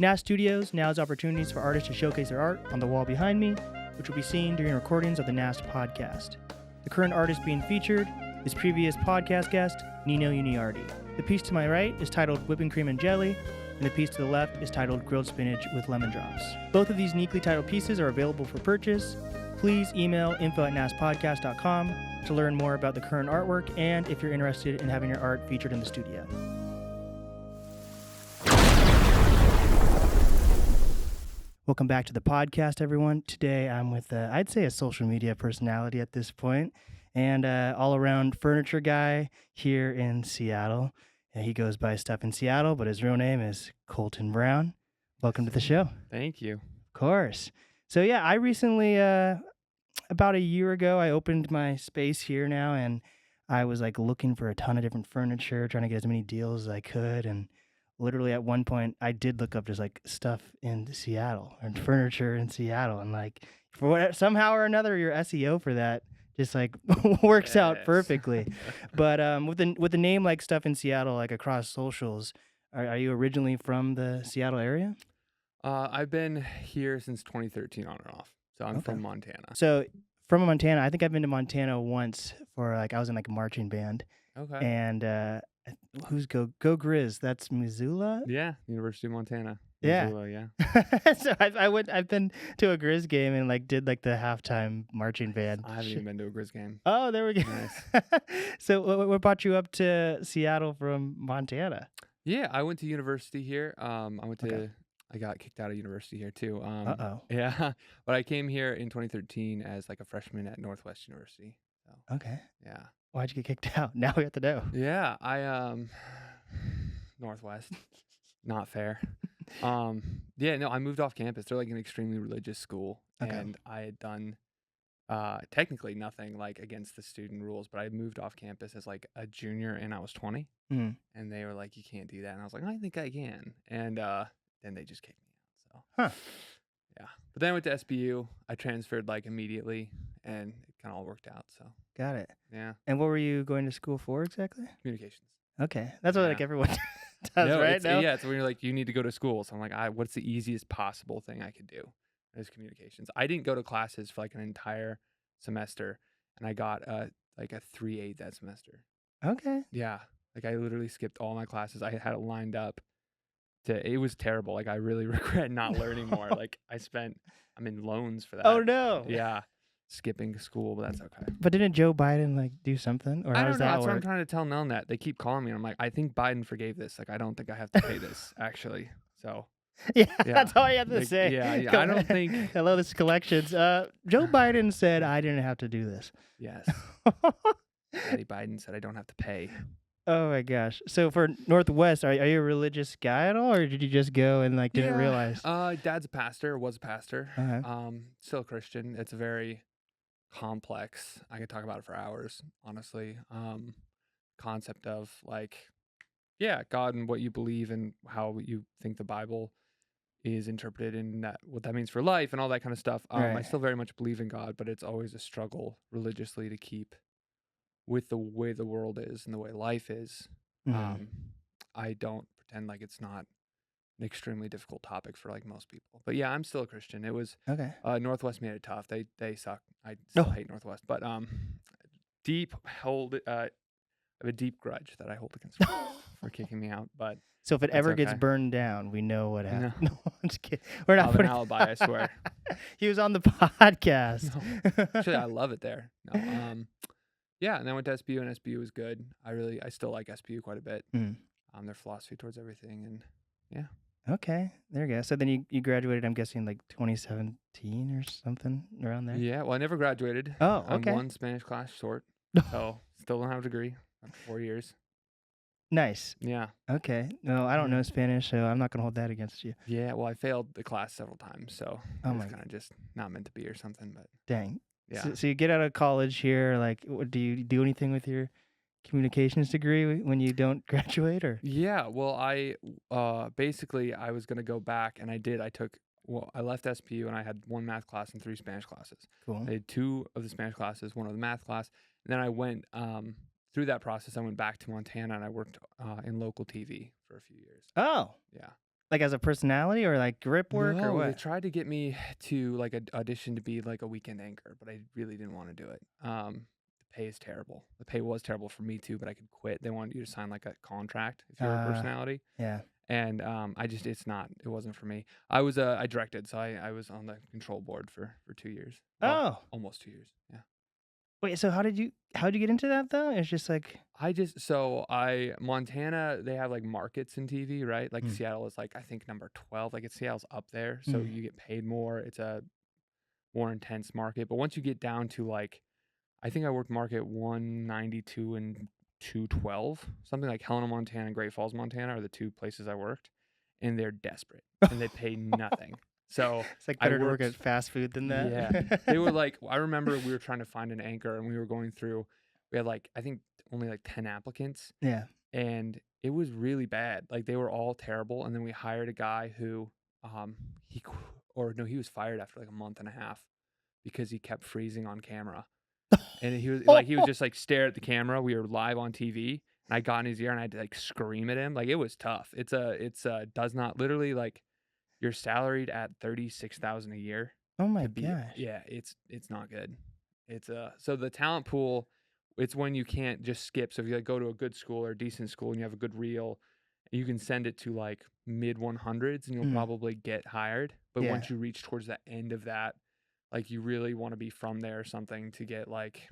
NAST Studios now has opportunities for artists to showcase their art on the wall behind me, which will be seen during recordings of the NAST podcast. The current artist being featured is previous podcast guest, Nino Uniardi. The piece to my right is titled Whipping Cream and Jelly, and the piece to the left is titled Grilled Spinach with Lemon Drops. Both of these uniquely titled pieces are available for purchase. Please email info@nastpodcast.com to learn more about the current artwork and if you're interested in having your art featured in the studio. Welcome back to the podcast, everyone. Today I'm with, I'd say, a social media personality at this point, and all-around furniture guy here in Seattle. He goes by Stuff in Seattle, but his real name is Colton Brown. Welcome to the show. Thank you. Of course. So yeah, I recently, about a year ago, I opened my space here now, and I was like looking for a ton of different furniture, trying to get as many deals as I could, and literally at one point I did look up just like stuff in Seattle and furniture in Seattle, and like for what, somehow or another your SEO for that just like works out perfectly. But with the name like Stuff in Seattle, like across socials, are you originally from the Seattle area? I've been here since 2013 on and off. So I'm from Montana. So from Montana, I think I've been to Montana once for like, I was in like a marching band. Okay. And who's Go Grizz? That's Missoula? Yeah, University of Montana. Yeah. Missoula, yeah. So I've been to a Grizz game and like did like the halftime marching band. I haven't even been to a Grizz game. Oh, there we go. Nice. So what brought you up to Seattle from Montana? Yeah, I went to university here. I got kicked out of university here too. Yeah, but I came here in 2013 as like a freshman at Northwest University. So, okay. Yeah. Why'd you get kicked out? Now we have to know. Yeah, Northwest, not fair. Yeah, no, I moved off campus. They're like an extremely religious school, and I had done technically nothing like against the student rules, but I moved off campus as like a junior, and I was 20, and they were like, "You can't do that," and I was like, "I think I can," and then they just kicked me out. So, yeah. But then I went to SBU. I transferred like immediately, and it kind of all worked out. So got it. Yeah. And what were you going to school for exactly? Communications. Okay, that's what like everyone does, right? Yeah, it's when you're like, you need to go to school. So I'm like, what's the easiest possible thing I could do? Is communications. I didn't go to classes for like an entire semester, and I got like a 3.8 that semester. Okay. Yeah, like I literally skipped all my classes. I had it lined up. It was terrible. Like I really regret not learning more. Like I'm in loans for that. Oh no. Yeah. Skipping school, but that's okay. But didn't Joe Biden like do something? Or I how don't does know. that That's work? what I'm trying to tell Nell that. They keep calling me and I'm like, I think Biden forgave this. Like I don't think I have to pay this actually. So yeah, that's all you have to say. Yeah. I don't think hello, this is collections. Joe Biden said I didn't have to do this. Yes. Daddy Biden said I don't have to pay. Oh my gosh. So for Northwest, are you a religious guy at all, or did you just go and like didn't realize? Dad's a pastor, was a pastor. Okay. Still a Christian. It's a very complex. I could talk about it for hours, honestly. Concept of like, yeah, God and what you believe and how you think the Bible is interpreted and that what that means for life and all that kind of stuff. I still very much believe in God, but it's always a struggle religiously to keep with the way the world is and the way life is. I don't pretend like it's not an extremely difficult topic for like most people. But yeah, I'm still a Christian. It was Northwest made it tough. They suck. I still hate Northwest. But I have a deep grudge that I hold against them for kicking me out. But so if it ever gets burned down, we know what happened. No, I'm just kidding. We're not I'll have an alibi, I swear. He was on the podcast. No. Actually, I love it there. No, yeah, and then I went to SBU, and SBU was good. I still like SBU quite a bit. Their philosophy towards everything, and yeah. Okay, there you go. So then you graduated, I'm guessing, like 2017 or something around there? Yeah, well, I never graduated. Oh, okay. I'm one Spanish class short, so still don't have a degree. I'm 4 years. Nice. Yeah. Okay. No, I don't know Spanish, so I'm not going to hold that against you. Yeah, well, I failed the class several times, so it's kind of just not meant to be or something. But dang. Yeah. So you get out of college here, like, do you do anything with your communications degree when you don't graduate, or? Yeah, well, I basically I was gonna go back, and I did. I left SPU, and I had 1 math class and 3 Spanish classes. Cool. I did 2 of the Spanish classes, 1 of the math class, and then I went through that process. I went back to Montana, and I worked in local TV for a few years. Oh. Yeah. Like as a personality or like grip work or No, they what? tried to get me to like audition to be like a weekend anchor, but I really didn't want to do it. The pay is terrible. The pay was terrible for me too, but I could quit. They wanted you to sign like a contract if you were a Uh, personality. yeah. And I just it wasn't for me. I directed, so I was on the control board for 2 years. Well, Oh, almost 2 years. Yeah. wait. So how'd you get into that though? It's just like, I Montana, they have like markets in TV, right? Like mm, Seattle is like I think number 12. Like Seattle's up there, so mm, you get paid more. It's a more intense market. But once you get down to like I think I worked market 192 and 212, something like Helena, Montana, and Great Falls, Montana are the two places I worked, and they're desperate and they pay nothing. So it's like I better to work at worked, fast food than yeah. They that. were like, I remember we were trying to find an anchor and we were going through, we had like, I think only like 10 applicants Yeah. and it was really bad. Like they were all terrible. And then we hired a guy who, um, he, qu- or no, he was fired after like a month and a half because he kept freezing on camera. And he was just like stare at the camera. We were live on TV, and I got in his ear and I had to like scream at him. Like it was tough. It's does not literally like you're salaried at 36,000 a year Oh my to be gosh. yeah. It's not good. So the talent pool. It's when you can't just skip. So if you like go to a good school or a decent school and you have a good reel, you can send it to like mid 100s and you'll Mm, probably get hired. But yeah. once you reach towards the end of that, like you really want to be from there or something to get like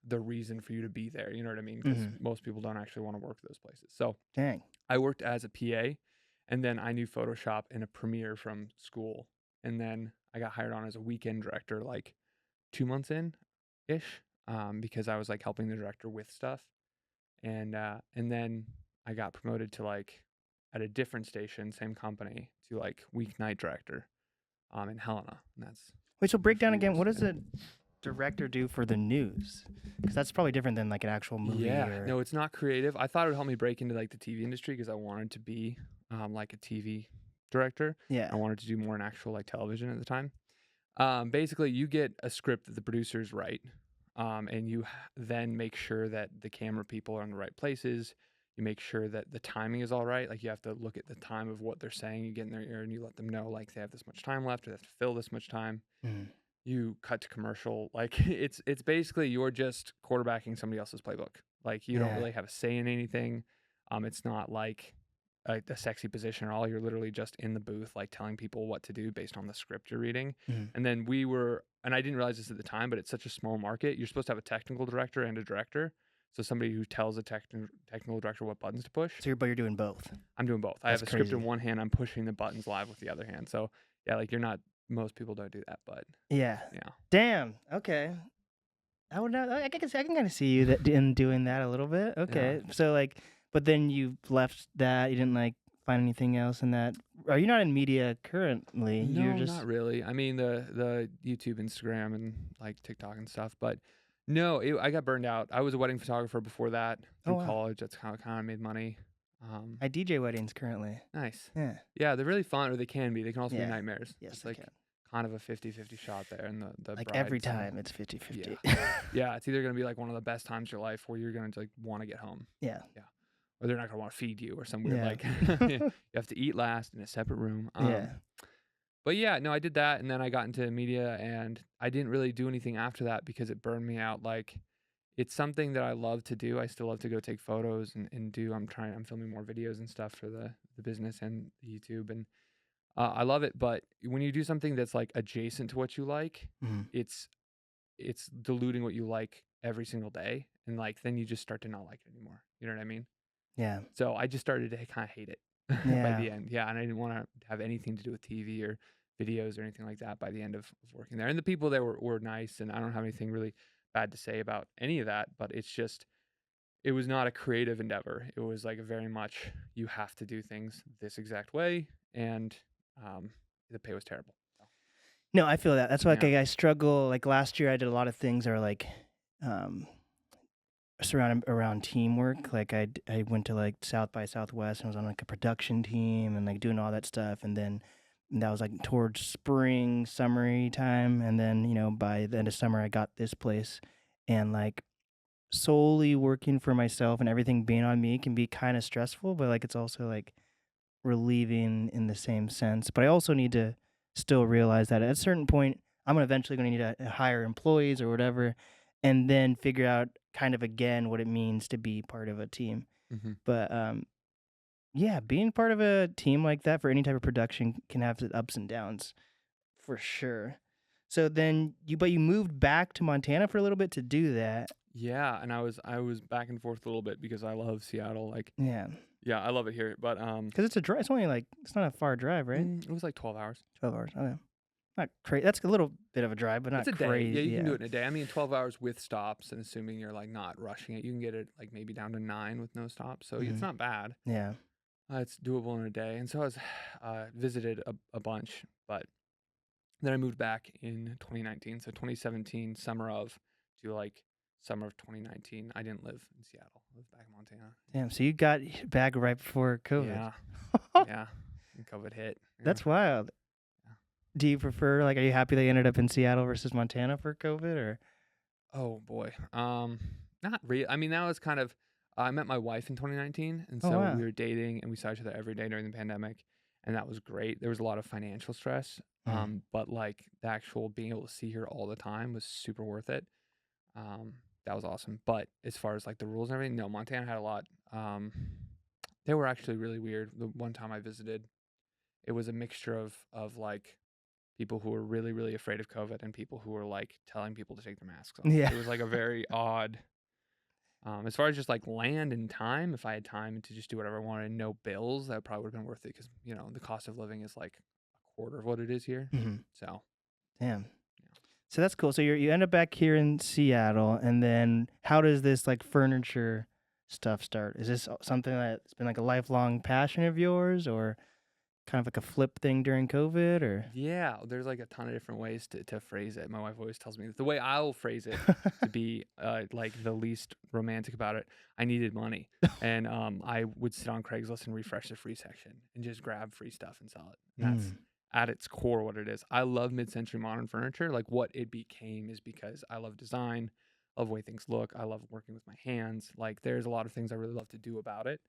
the reason for you to be there. You know what I mean? Because Hmm. most people don't actually want to work those places. So Dang. I worked as a PA, and then I knew Photoshop and a Premiere from school, and then I got hired on as a weekend director like 2 months in ish, because I was like helping the director with stuff, and then I got promoted to like at a different station, same company, to like weeknight director, in Helena, and that's Wait, so been break for down again. years. What does a director do for the news? Because that's probably different than like an actual movie Yeah, or. no, it's not creative. I thought it would help me break into like the TV industry because I wanted to be like a TV director. Yeah. I wanted to do more in actual like television at the time. Basically, you get a script that the producers write, and then make sure that the camera people are in the right places. You make sure that the timing is all right. Like you have to look at the time of what they're saying. You get in their ear and you let them know like they have this much time left or they have to fill this much time. Mm, You cut to commercial. Like it's basically you're just quarterbacking somebody else's playbook. Like you don't yeah. really have a say in anything. It's not like a sexy position at all. You're literally just in the booth, like telling people what to do based on the script you're reading. Mm. And then and I didn't realize this at the time, but it's such a small market. You're supposed to have a technical director and a director. So somebody who tells a technical director what buttons to push. So you're doing both. I'm doing both. I That's have a script in crazy. one hand. I'm pushing the buttons live with the other hand. So yeah, like you're not. Most people don't do that, but Yeah. yeah. Damn. Okay. I would not. I can kind of see you that in doing that a little bit. Yeah. Okay. So like, but then you left that. You didn't like find anything else in that. Are you not in media currently? You're No, not just. really. I mean the YouTube, Instagram, and like TikTok and stuff, but no, I got burned out. I was a wedding photographer before that Oh through wow. college. That's how I kind of made money. Um, I DJ weddings currently. nice. Yeah. Yeah, they're really fun, or they can be. They can also be Yeah. nightmares. Yes, It's I like can. kind of a 50-50 shot there, and the Like every brides and time it's 50 yeah, 50. yeah. It's either gonna be like one of the best times of your life, or you're gonna like want to get home. Yeah. Yeah, or they're not gonna want to feed you, or some weird Yeah. like you have to eat last in a separate room. Yeah. But yeah, no, I did that, and then I got into media, and I didn't really do anything after that because it burned me out. Like, it's something that I love to do. I still love to go take photos and do. I'm filming more videos and stuff for the business and the YouTube, and I love it. But when you do something that's like adjacent to what you like, Mhm. it's it's diluting what you like every single day, and like then you just start to not like it anymore. You know what I mean? Yeah. So I just started to kind of hate it by Yeah. the end. Yeah, and I didn't want to have anything to do with TV or videos or anything like that by the end of working there. And the people there were nice, and I don't have anything really bad to say about any of that. But it's just it was not a creative endeavor. It was like a very much you have to do things this exact way, and um, the pay was terrible. So, No, I feel that. That's why like, yeah, I struggle. Like last year, I did a lot of things that are like um, surrounded around teamwork. Like I went to like South by Southwest and was on like a production team and like doing all that stuff. And then that was like towards spring, summery time. And then by the end of summer, I got this place, and like solely working for myself and everything being on me can be kind of stressful. But like it's also like relieving in the same sense, but I also need to still realize that at a certain point, I'm eventually going to need to hire employees or whatever, and then figure out kind of again what it means to be part of a team. Hmm. But yeah, being part of a team like that for any type of production can have its ups and downs for sure. So then but you moved back to Montana for a little bit to do that. Yeah, and I was back and forth a little bit because I love Seattle. Like, Yeah, yeah, I love it here, but because it's a drive. It's only like it's not a far drive, right? it was like 12 hours. 12 hours. Okay, not crazy. That's a little bit of a drive, but It's not a day. Yeah, crazy. you can do Yeah. it in a day. I mean, 12 hours with stops, and assuming you're like not rushing it, you can get it like maybe down to 9 with no stops. So it's Hmm. not bad. Yeah. It's doable in a day. And so I was visited a bunch, but then I moved back in 2019. So 2017, summer of to like summer of 2019. I didn't live in Seattle. I lived back in Montana. Damn. So you got back right before COVID. Yeah, yeah. And COVID hit. Yeah, That's wild. yeah. Do you prefer are you happy they ended up in Seattle versus Montana for COVID or? Oh boy. Not really. I mean, that was kind of. I met my wife in 2019, and Oh so wow. we were dating, and we saw each other every day during the pandemic, and that was great. There was a lot of financial stress, Mm. but like the actual being able to see her all the time was super worth it. Um, that was awesome. But as far as like the rules and everything, no, Montana had a lot. They were actually really weird. The one time I visited, it was a mixture of like people who were really, really afraid of COVID and people who were like telling people to take their masks off. Yeah. It was like a very odd. As far as just like land and time, if I had time to just do whatever I wanted and no bills, that probably would have been worth it because the cost of living is like a quarter of what it is here. Hmm. So Damn. yeah. So that's cool. So you end up back here in Seattle, and then how does this like furniture stuff start? Is this something that's been like a lifelong passion of yours, or kind of like a flip thing during COVID, or? Yeah, there's like a ton of different ways to phrase it. My wife always tells me that the way I'll phrase it to be like the least romantic about it. I needed money, and I would sit on Craigslist and refresh the free section and just grab free stuff and sell it. And that's Mm. at its core what it is. I love mid-century modern furniture. Like what it became is because I love design, love the way things look. I love working with my hands. Like there's a lot of things I really love to do about it.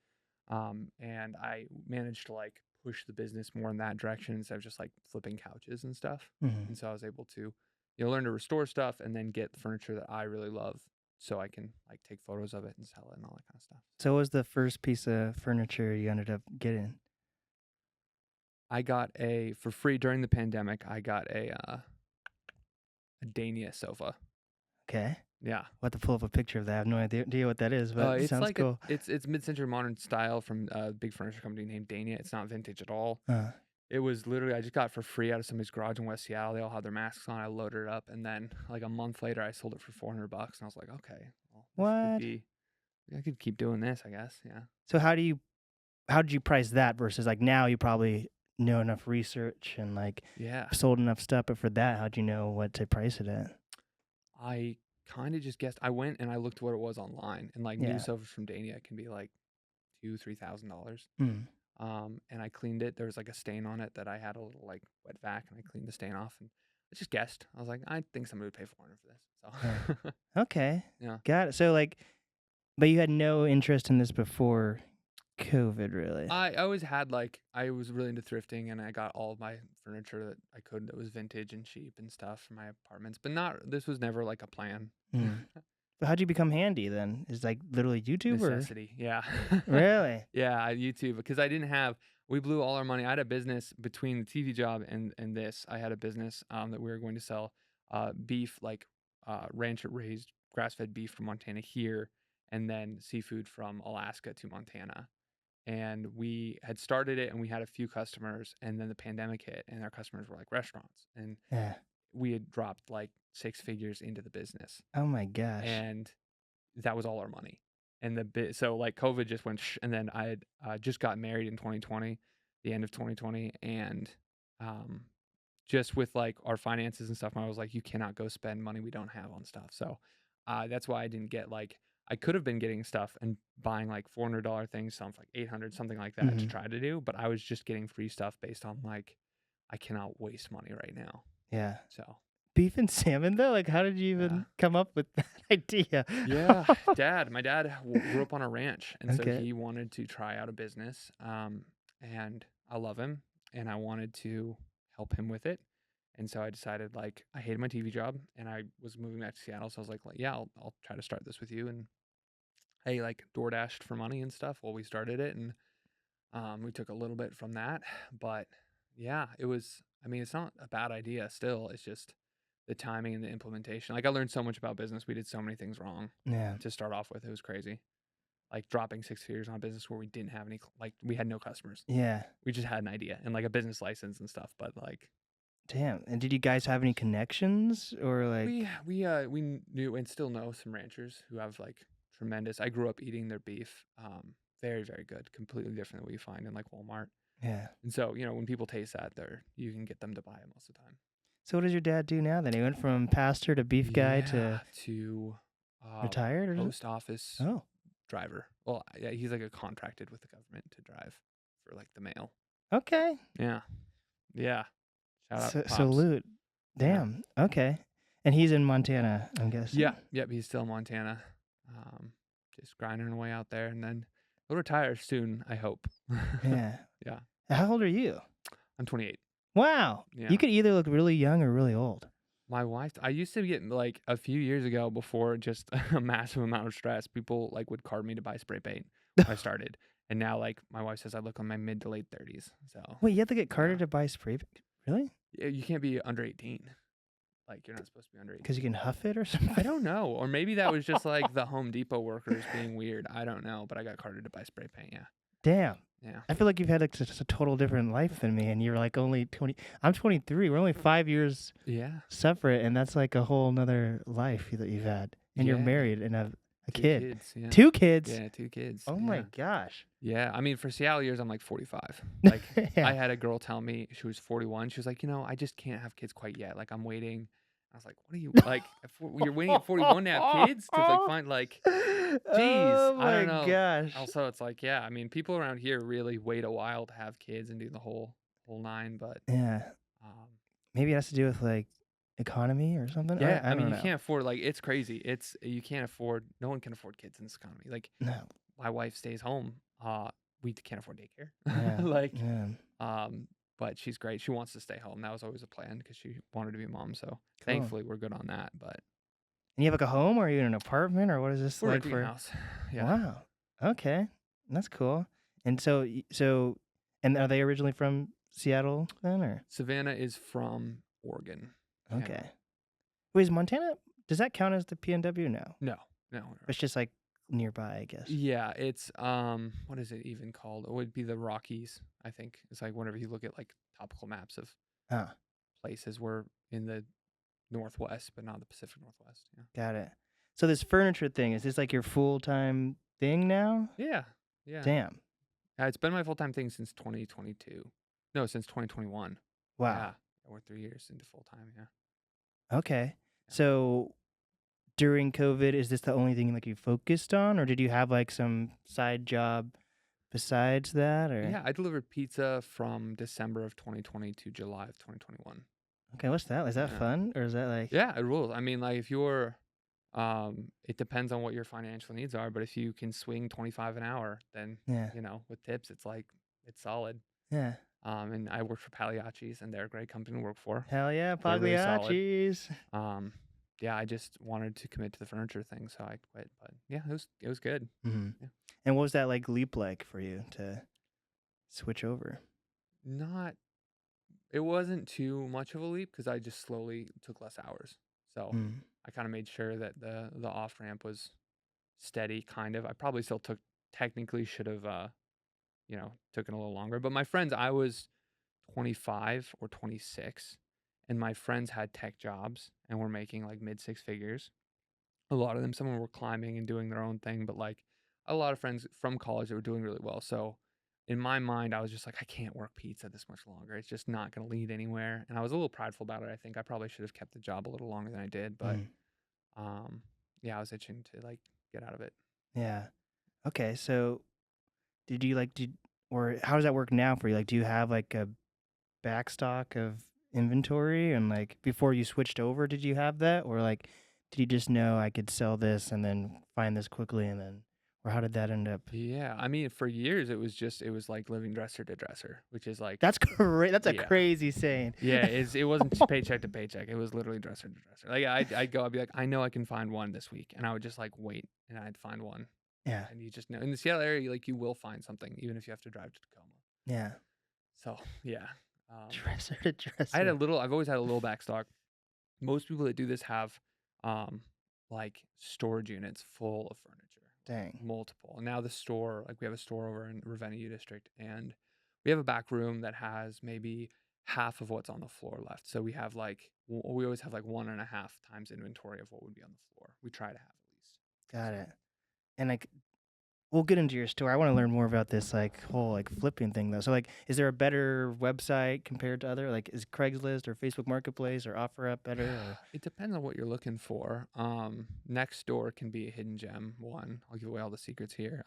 And I managed to like push the business more in that direction instead of just like flipping couches and stuff. Hmm. And so I was able to, learn to restore stuff and then get the furniture that I really love so I can like take photos of it and sell it and all that kind of stuff. So what was the first piece of furniture you ended up getting? I got for free during the pandemic, I got a Dania sofa. Okay. Yeah. We'll have to pull up a picture of that. I have no idea what that is, but it It's sounds like cool. it's mid-century modern style from a big furniture company named Dania. It's not vintage at all. Uh, It was literally I just got it for free out of somebody's garage in West Seattle. They all had their masks on. I loaded it up, and then like a month later, I sold it for $400, and I was like, okay, well, this could what? be. I could keep doing this, I guess. Yeah. So how did you price that versus like now you probably know enough research and like Yeah. sold enough stuff, but for that, how'd you know what to price it at? I kind of just guessed. I went and I looked what it was online, and like new Yeah. sofas from Dania can be like $2,000 to $3,000. Mm. And I cleaned it. There was like a stain on it that I had a little like wet vac, and I cleaned the stain off, and I just guessed. I was like, I think somebody would pay 400 for Yeah. this. So Okay. yeah. Got it. So like, but you had no interest in this before COVID, really? I always had like I was really into thrifting, and I got all of my furniture that I could that was vintage and cheap and stuff for my apartments. But not this was never like a plan. Mm. But how'd you become handy then? Is like literally YouTube or? Necessity, yeah. Really? Yeah, YouTube because I didn't have. We blew all our money. I had a business between the TV job and this. I had a business that we were going to sell beef, like rancher raised grass fed beef from Montana here, and then seafood from Alaska to Montana. And we had started it, and we had a few customers, and then the pandemic hit, and our customers were like restaurants, and Yeah. we had dropped like 6 figures into the business, Oh my gosh. and that was all our money. And so like COVID just went, and then I had just got married in 2020, the end of 2020, and um, just with like our finances and stuff, I was like, you cannot go spend money we don't have on stuff. So that's why I didn't get like I could have been getting stuff and buying like $400 things, some for like 800, something like that to Mhm. try to do, but I was just getting free stuff based on like I cannot waste money right now. Yeah. So Beef and salmon though? Like how did you yeah. even come up with that idea? Yeah, my dad grew up on a ranch, and so Okay. he wanted to try out a business. and I love him, and I wanted to help him with it. And so I decided, like, I hated my TV job, and I was moving back to Seattle, so I was like, yeah, I'll try to start this with you. And I like DoorDashed for money and stuff while we started it, and we took a little bit from that, but yeah, it was. I mean, it's not a bad idea. Still, it's just the timing and the implementation. Like, I learned so much about business. We did so many things wrong Yeah. to start off with. It was crazy. Like dropping 6 figures on a business where we didn't have any, like we had no customers. Yeah. We just had an idea and like a business license and stuff. But like Damn. And did you guys have any connections or we like? knew and still know some ranchers who have like tremendous. I grew up eating their beef. Very very good. Completely different than what you find in like Walmart. Yeah. And so when people taste that, you can get them to buy it most of the time. So what does your dad do now then? He went from pastor to beef guy to to retired or something? post office Oh. driver. Well, yeah, he's like a contracted with the government to drive for like the mail. Okay. Yeah. Yeah. Shout out to Pops. Salute. Yeah. Damn. Okay. And he's in Montana, I'm guessing. Yeah. Yep. He's still in Montana. Just grinding away out there, and then he'll retire soon, I hope. Yeah. Yeah. How old are you? I'm 28. Wow. Yeah. You could either look really young or really old. My wife, I used to get like a few years ago before just a massive amount of stress. People like would card me to buy spray paint when I started. And now like my wife says I look on my mid to late 30s. So Wait, you have to get carded yeah. to buy spray paint? Really? Yeah, you can't be under 18. Like you're not supposed to be under 18. Because you can huff it or something? I don't know. Or maybe that was just like the Home Depot workers being weird. I don't know. But I got carded to buy spray paint. Yeah. Damn. Yeah. I feel like you've had like just a total different life than me, and you're like only 20. I'm 23. We're only 5 years separate, and that's like a whole nother life that you've had. And you're married and have a kid. 2 kids. Yeah. 2 kids? Yeah, 2 kids. Oh my gosh. Yeah. I mean, for Seattle years, I'm like 45. Like Yeah. I had a girl tell me she was 41. She was like, I just can't have kids quite yet. Like I'm waiting. I was like, what are you like? You're waiting at 41 to have kids to like find like, geez, Oh I don't my know. gosh. Also, it's like, yeah, I mean, people around here really wait a while to have kids and do the whole nine. But Yeah. Maybe it has to do with like economy or something. yeah, I mean, don't you know. can't afford like it's crazy. You can't afford. No one can afford kids in this economy. Like No. my wife stays home. We can't afford daycare. Yeah. Like, yeah. but she's great. She wants to stay home. That was always a plan because she wanted to be a mom. So Cool. thankfully, we're good on that. But And you have like a home, or are you in an apartment, or what is this we're like a for? greenhouse. Yeah. Wow. Okay. That's cool. And and are they originally from Seattle then, or? Savannah is from Oregon. Okay. Yeah. Wait, is Montana? Does that count as the PNW? No. No. It's just like nearby, I guess. Yeah, it's what is it even called? It would be the Rockies, I think. It's like whenever you look at like topical maps of places, we're in the Northwest, but not the Pacific Northwest. Yeah. Got it. So this furniture thing, is this like your full-time thing now? Yeah. Damn. It's been my full-time thing since 2022. No, since 2021. Wow. Yeah. We're 3 years into full-time, yeah. Okay. So during COVID, is this the only thing like you focused on, or did you have like some side job besides that? Or Yeah, I delivered pizza from December of 2020 to July of 2021. okay, what's that? Is that fun, or is that like? Yeah, it rules. I mean, like if you're, it depends on what your financial needs are, but if you can swing 25 an hour, then Yeah. with tips, it's like it's solid. Yeah. And I worked for Pagliacci's, and they're a great company to work for. Hell yeah, They're really solid. Pagliacci's. Yeah, I just wanted to commit to the furniture thing, so I quit. But yeah, it was good. Mm-hmm. Yeah. And what was that like leap like for you to switch over? It wasn't too much of a leap because I just slowly took less hours. So I kind of made sure that the off ramp was steady, kind of. I probably still technically should have, taken a little longer. But my friends, I was 25 or 26, and my friends had tech jobs and were making like mid 6 figures. A lot of them, some of them were climbing and doing their own thing, but like a lot of friends from college that were doing really well. So in my mind, I was just like, I can't work pizza this much longer. It's just not going to lead anywhere. And I was a little prideful about it. I think I probably should have kept the job a little longer than I did, but yeah, I was itching to like get out of it. Yeah. Okay. So or how does that work now for you? Like, do you have like a backstock of inventory, and like before you switched over, did you have that, or like did you just know I could sell this and then find this quickly and then Or how did that end up? Yeah, I mean, for years it was like living dresser to dresser, which is like, That's a yeah, crazy saying. yeah. It wasn't paycheck to paycheck. It was literally dresser to dresser. Like I'd go, I'd be like, I know I can find one this week, and I would just like wait, and I'd find one, Yeah, and you just know in the Seattle area, like you will find something, even if you have to drive to Tacoma. yeah. So yeah, um, Dresser to I had a dresser. little. I've always had a little backstock. Most people that do this have, um, like storage units full of furniture, like Dang. multiple. And now the store, like we have a store over in Ravenna U District, and we have a back room that has maybe half of what's on the floor left. So we have like we always have like 1.5 times inventory of what would be on the floor. We try to have at least. Got So it. And like we'll get into your store. I want to learn more about this like whole like flipping thing though. So like is there a better website compared to other like is Craigslist or Facebook Marketplace or OfferUp better or it depends on what you're looking for. Next door can be a hidden gem one. I'll give away all the secrets here.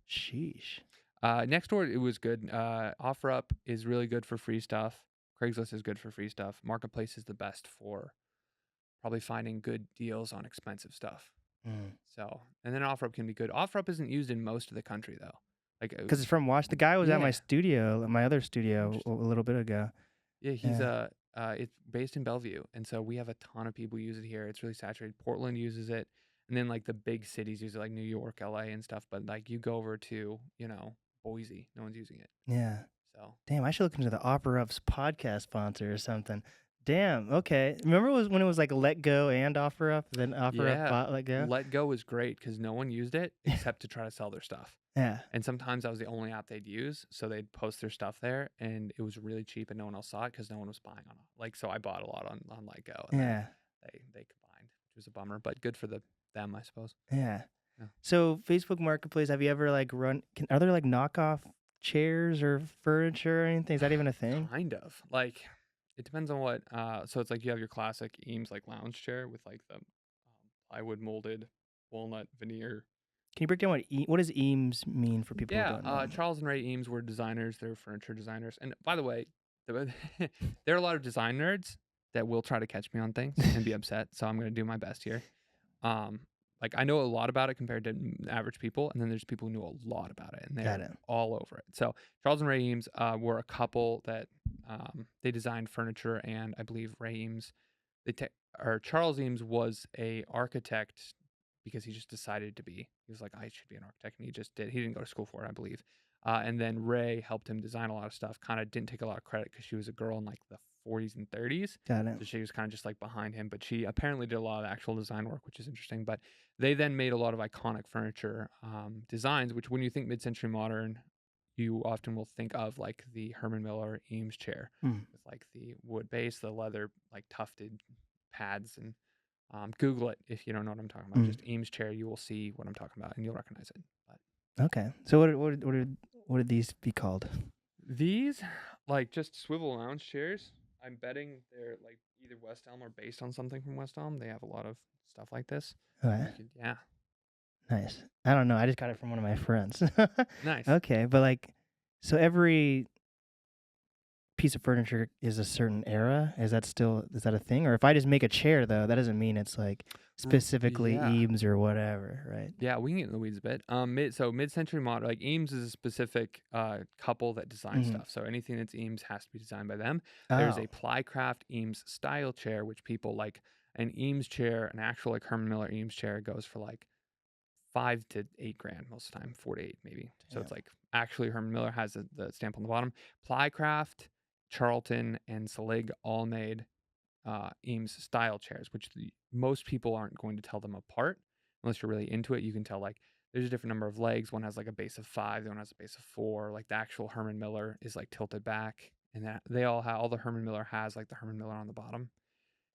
sheesh. Nextdoor, it was good. OfferUp is really good for free stuff. Craigslist is good for free stuff. Marketplace is the best for probably finding good deals on expensive stuff. Mm. So, and then OfferUp can be good. OfferUp isn't used in most of the country though. Like, Cuz it's from Wash. The guy was at my yeah, studio, my other studio a interesting. little bit ago. Yeah, he's Yeah. it's based in Bellevue, and so we have a ton of people use it here. It's really saturated. Portland uses it, and then like the big cities use it, like New York, LA, and stuff. But like you go over to Boise, no one's using it. Yeah. So Damn, I should look into the OfferUp's podcast sponsor or something. Damn. Okay. Remember when it was like Let Go and OfferUp, then OfferUp yeah, bought Let Go? Let Go is great because no one used it except to try to sell their stuff. Yeah. And sometimes that was the only app they'd use, so they'd post their stuff there, and it was really cheap, and no one else saw it because no one was buying on it. Like, so I bought a lot on Let Go, and then Yeah. they combined, which was a bummer, but good for them, I suppose. Yeah. Yeah. So Facebook Marketplace, have you ever like are there like knockoff chairs or furniture or anything? Is that even a thing? Kind of like it depends on what. So it's like you have your classic Eames like lounge chair with like the plywood molded walnut veneer. Can you break down what does Eames mean for people who Yeah, don't know? Charles and Ray Eames were designers. They were furniture designers. And by the way, the, there are a lot of design nerds that will try to catch me on things and be upset. So I'm going to do my best here. Um, like I know a lot about it compared to average people, and then there's people who know a lot about it, and Got they're it. all over it. So Charles and Ray Eames were a couple that they designed furniture, and I believe Ray Eames, or Charles Eames was a architect because he just decided to be. He was like, I should be an architect, and he just did. He didn't go to school for it, I believe. And then Ray helped him design a lot of stuff. Kind of didn't take a lot of credit because she was a girl in like the 40s and 30s. Got it. So she was kind of just like behind him, but she apparently did a lot of the actual design work, which is interesting. But they then made a lot of iconic furniture designs, which when you think mid-century modern, you often will think of like the Herman Miller Eames chair Hmm. with like the wood base, the leather like tufted pads, and Google it if you don't know what I'm talking about. Hmm. Just Eames chair, you will see what I'm talking about, and you'll recognize it. But Okay. So what would these be called? these, like just swivel lounge chairs, I'm betting they're like either West Elm or based on something from West Elm. They have a lot of stuff like this. Okay. Yeah, Nice. I don't know. I just got it from one of my friends. nice. Okay, but like, so every piece of furniture is a certain era. Is that a thing? Or if I just make a chair though, that doesn't mean it's like specifically Yeah. Eames or whatever, right? Yeah, we can get in the weeds a bit. Mid-century modern, like Eames is a specific couple that designs Mhm. stuff. So anything that's Eames has to be designed by them. There's Oh, a Plycraft Eames style chair, which people like an Eames chair, an actual like Herman Miller Eames chair goes for like 5 to 8 grand most of the time, 4 to 8 maybe. So it's damn. like actually Herman Miller has the stamp on the bottom. Plycraft, Charlton, and Selig all made Eames style chairs, which most people aren't going to tell them apart unless you're really into it. You can tell like there's a different number of legs. One has like a base of 5, the one has a base of 4. Like the actual Herman Miller is like tilted back, and that they all the Herman Miller has like the Herman Miller on the bottom.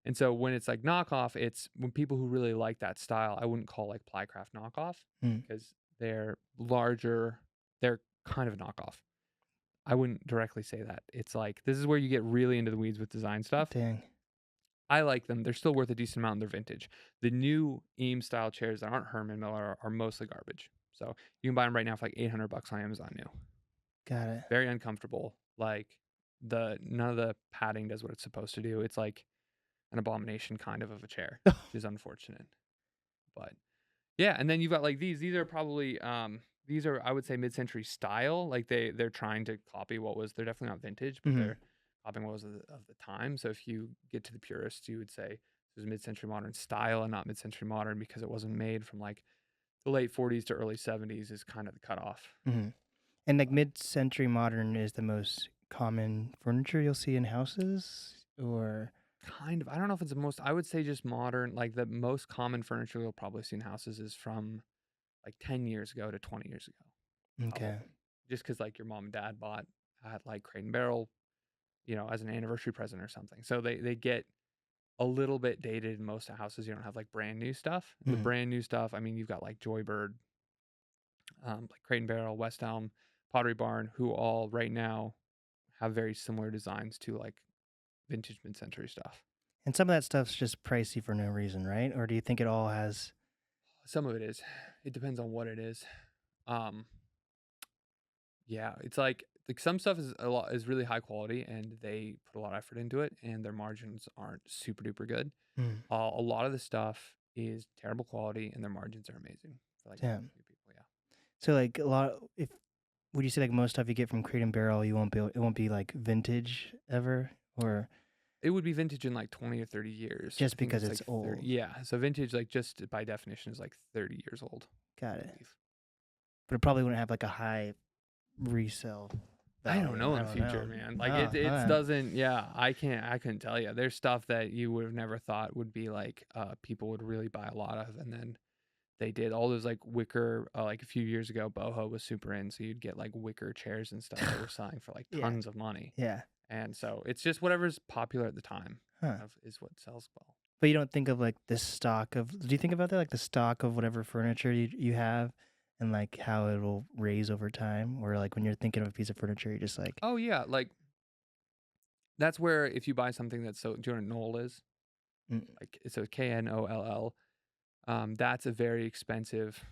And so when it's like knockoff, it's when people who really like that style, I wouldn't call like Plycraft knockoff Mm, because they're larger. They're kind of a knockoff. I wouldn't directly say that. It's like this is where you get really into the weeds with design stuff. dang. I like them. They're still worth a decent amount and they're vintage. The new Eames style chairs that aren't Herman Miller are mostly garbage. So you can buy them right now for like $800 on Amazon new. Got it. Very uncomfortable. Like none of the padding does what it's supposed to do. It's like an abomination kind of a chair, which is unfortunate. But Yeah, and then you've got, like, these are probably, these are, I would say, mid-century style, like, they're trying to copy what was, they're definitely not vintage, but Mhm, they're copying what was of the time, so if you get to the purists, you would say this is mid-century modern style and not mid-century modern because it wasn't made from, like, the late '40s to early '70s is kind of the cutoff, mhm. And, like, but mid-century modern is the most common furniture you'll see in houses? Or kind of, I don't know if it's the most, I would say just modern, like, the most common furniture you'll probably see in houses is from, like, 10 years ago to 20 years ago, okay. probably. Just because like, your mom and dad bought at, like, Crate& and Barrel, as an anniversary present or something. So they get a little bit dated in most houses. You don't have, like, brand new stuff. And the Mhm. brand new stuff, I mean, you've got, like, Joybird, like Crate& and Barrel, West Elm, Pottery Barn, who all right now have very similar designs to, like, vintage mid-century stuff. And some of that stuff's just pricey for no reason, right? Or do you think it all has Some of it is. It depends on what it is. Um, yeah, it's like some stuff is really high quality and they put a lot of effort into it and their margins aren't super duper good. mm, A lot of the stuff is terrible quality and their margins are amazing for, like, damn. new people, yeah. So, like, a lot if would you say, like, most stuff you get from Crate& and Barrel, it won't be, like, vintage ever? Or It would be vintage in, like, 20 or 30 years. I just think because it's, it's like, 30, old? yeah, so vintage, like, just by definition is, like, 30 years old, Got I it. believe. But it probably wouldn't have, like, a high resale I don't value. know I in the don't know. future, man. Like, Oh, it alright. doesn't, yeah, I couldn't tell you. There's stuff that you would have never thought would be, like, people would really buy a lot of, and then they did all those, like, wicker, like, a few years ago, boho was super in, so you'd get, like, wicker chairs and stuff that were selling for, like, Yeah, tons of money, yeah. and so it's just whatever's popular at the time Huh. of is what sells well. But you don't think of, like, the stock of do you think about that? Like, the stock of whatever furniture you have and, like, how it'll raise over time? Or, like, when you're thinking of a piece of furniture, you're just like, Oh, yeah, like, that's where if you buy something that's, so do you know what Knoll is? mm, Like, so Knoll, that's a very expensive,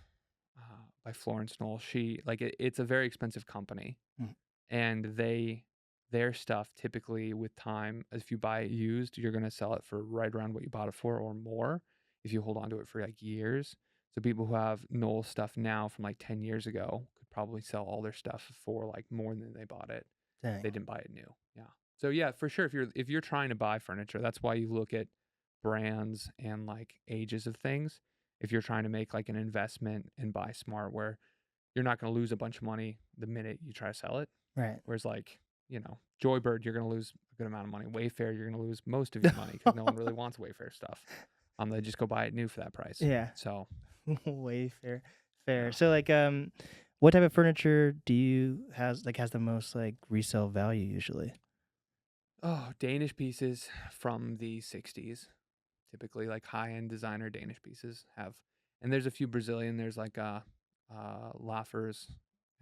by Florence Knoll. It's a very expensive company, mm, and their stuff typically with time, if you buy it used, you're gonna sell it for right around what you bought it for or more if you hold on to it for, like, years. So people who have Knoll stuff now from, like, 10 years ago could probably sell all their stuff for, like, more than they bought it. dang. They didn't buy it new. Yeah. So yeah, for sure, if you're trying to buy furniture, that's why you look at brands and, like, ages of things. If you're trying to make, like, an investment and buy smart, where you're not going to lose a bunch of money the minute you try to sell it. Right. Whereas, like, Joybird, you're going to lose a good amount of money. Wayfair, you're going to lose most of your money because no one really wants Wayfair stuff. They just go buy it new for that price. Yeah. So Way fair. Fair. yeah. So, like, what type of furniture do you has the most, like, resale value usually? Oh, Danish pieces from the '60s, typically, like, high-end designer Danish pieces have, and there's a few Brazilian. There's, like, Laffers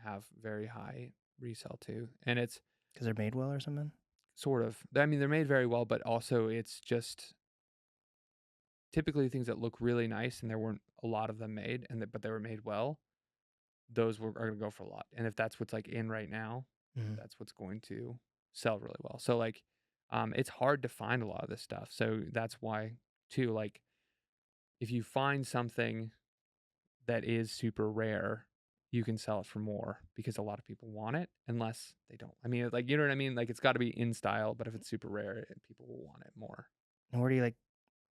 have very high resale too, and it's Because 'Cause they're made well or something? sort of, I mean, they're made very well, but also it's just typically things that look really nice, and there weren't a lot of them made, but they were made well. Are gonna go for a lot, and if that's what's, like, in right now, Mhm. that's what's going to sell really well. So, like, it's hard to find a lot of this stuff. So that's why too, like, if you find something that is super rare, you can sell it for more because a lot of people want it, unless they don't. I mean, like, you know what I mean? Like, it's got to be in style, but if it's super rare, people will want it more. And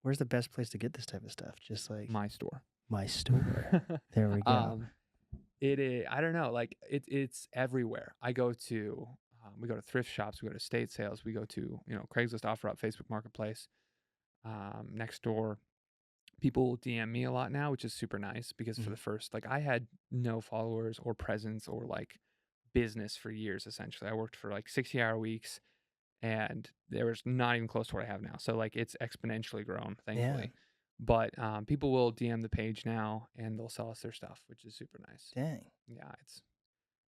where's the best place to get this type of stuff? Just like My store. my store. There we go. um, It is, I don't know, like, it's everywhere. We go to thrift shops, we go to estate sales, we go to, Craigslist, OfferUp, Facebook Marketplace, next door. People DM me a lot now, which is super nice because for Mhm. the first, like, I had no followers or presence or, like, business for years essentially. I worked for, like, 60-hour weeks and there was not even close to what I have now. So, like, it's exponentially grown, Yeah. thankfully. But people will DM the page now and they'll sell us their stuff, which is super nice. Dang. Yeah,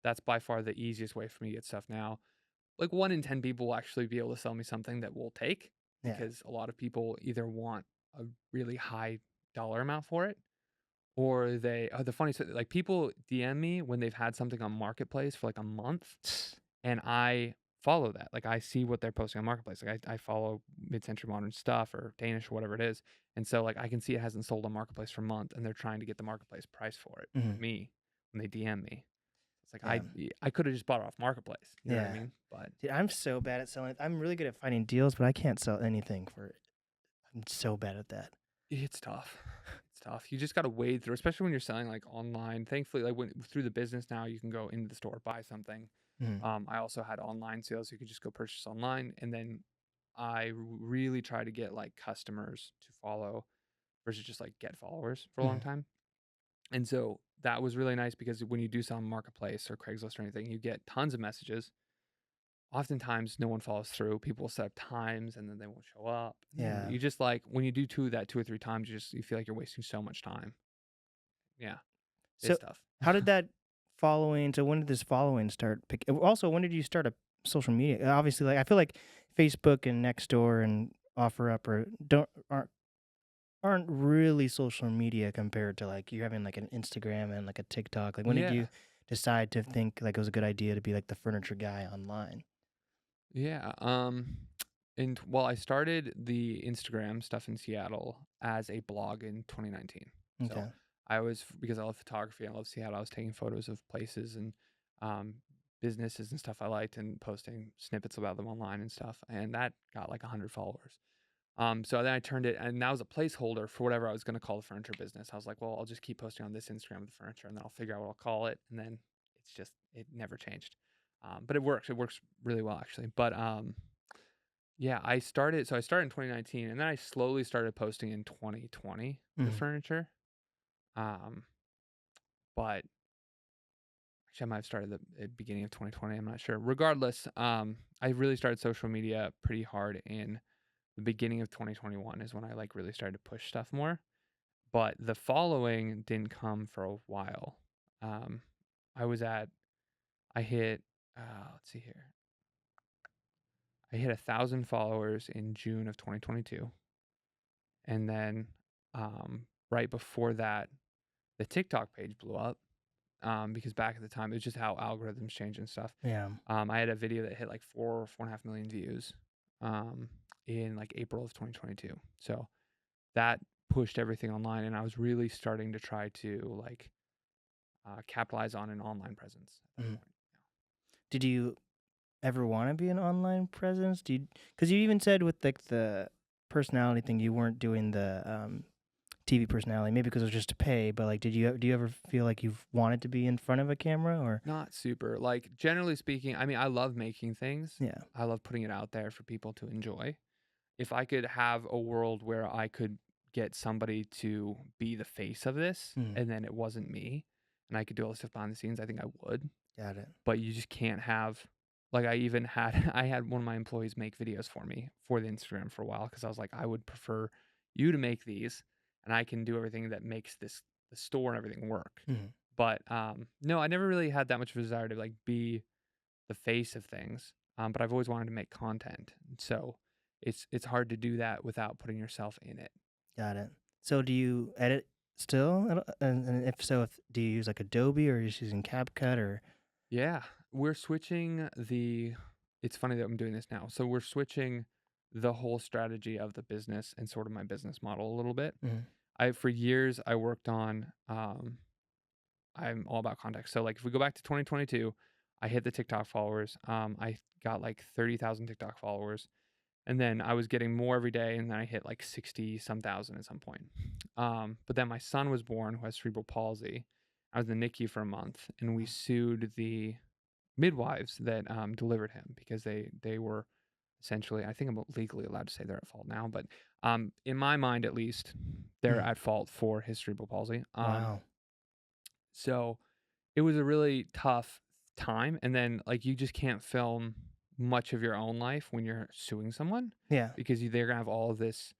that's by far the easiest way for me to get stuff now. Like, 1 in 10 people will actually be able to sell me something that we'll take Yeah. because a lot of people either want a really high dollar amount for it, or the funny thing, like, people DM me when they've had something on Marketplace for, like, a month, and I follow that. Like I see what they're posting on Marketplace. Like I follow mid-century modern stuff or Danish or whatever it is. And so like I can see it hasn't sold on Marketplace for a month and they're trying to get the Marketplace price for it Mhm. from me when they DM me. It's like Yeah. I could have just bought it off Marketplace. You know what I Yeah. mean? But Dude, I'm so bad at selling. I'm really good at finding deals, but I can't sell anything for it. I'm so bad at that. it's tough. It's tough. You just got to wade through, especially when you're selling like online. Thankfully, like when through the business now, you can go into the store, buy something. Mhm. I also had online sales, so you could just go purchase online, and then I really try to get like customers to follow versus just like get followers for a long Mhm. time. And so that was really nice because when you do sell on Marketplace or Craigslist or anything, you get tons of messages. Oftentimes, no one follows through. People will set up times and then they won't show up. And then Yeah. you just like when you do that 2 or 3 times, you feel like you're wasting so much time. Yeah, So it's tough. how did that following? So when did this following start? Also, when did you start a social media? Obviously, like I feel like Facebook and Nextdoor and OfferUp or don't aren't really social media compared to like you having like an Instagram and like a TikTok. Like when did Yeah, you decide to think like it was a good idea to be like the furniture guy online? yeah. And well, I started the Instagram stuff in Seattle as a blog in 2019. So Okay. I was because I love photography, I love Seattle. I was taking photos of places and um, businesses and stuff I liked and posting snippets about them online and stuff. And that got like 100 followers. So then I turned it, and that was a placeholder for whatever I was going to call the furniture business. I was like, well, I'll just keep posting on this Instagram with the furniture, and then I'll figure out what I'll call it. And then it never changed. But it works. It works really well, actually. But yeah, I started in 2019, and then I slowly started posting in 2020 with Mhm. furniture. Um, but actually, I might have started the beginning of 2020. I'm not sure. Regardless, I really started social media pretty hard in the beginning of 2021 is when I like really started to push stuff more. But the following didn't come for a while. Um, I was at, I hit, let's see here, I hit 1,000 followers in June of 2022, and then right before that, the TikTok page blew up. Because back at the time, it was just how algorithms change and stuff. Yeah. I had a video that hit like 4.5 million views um, in like April of 2022. So that pushed everything online, and I was really starting to try to like capitalize on an online presence at that Mhm. point. Did you ever want to be an online presence? Do you? Because you even said with like the personality thing, you weren't doing the TV personality, maybe because it was just to pay. But like, do you ever feel like you've wanted to be in front of a camera or? Not super. Like generally speaking, I mean, I love making things. Yeah. I love putting it out there for people to enjoy. If I could have a world where I could get somebody to be the face of this Mm, and then it wasn't me and I could do all this stuff behind the scenes, I think I would. got it. But you just can't have like I even had I had one of my employees make videos for me for the Instagram for a while because I was like, I would prefer you to make these and I can do everything that makes the store and everything work. Mhm. But no, I never really had that much of a desire to like be the face of things. But I've always wanted to make content. So it's hard to do that without putting yourself in it. Got it. So do you edit still? And if so, do you use like Adobe or are you just using CapCut or? Yeah, we're switching the it's funny that I'm doing this now. So we're switching the whole strategy of the business and sort of my business model a little bit. Mhm. I for years I worked on I'm all about context. So like if we go back to 2022, I hit the TikTok followers. I got like 30,000 TikTok followers. And then I was getting more every day, and then I hit like 60 some thousand at some point. But then my son was born who has cerebral palsy. I was in the NICU for a month, and we sued the midwives that delivered him because they were essentially, I think I'm legally allowed to say they're at fault now, but in my mind at least, they're Mhm. at fault for his cerebral palsy. Wow. So it was a really tough time, and then like you just can't film much of your own life when you're suing someone Yeah. because they're gonna have all of this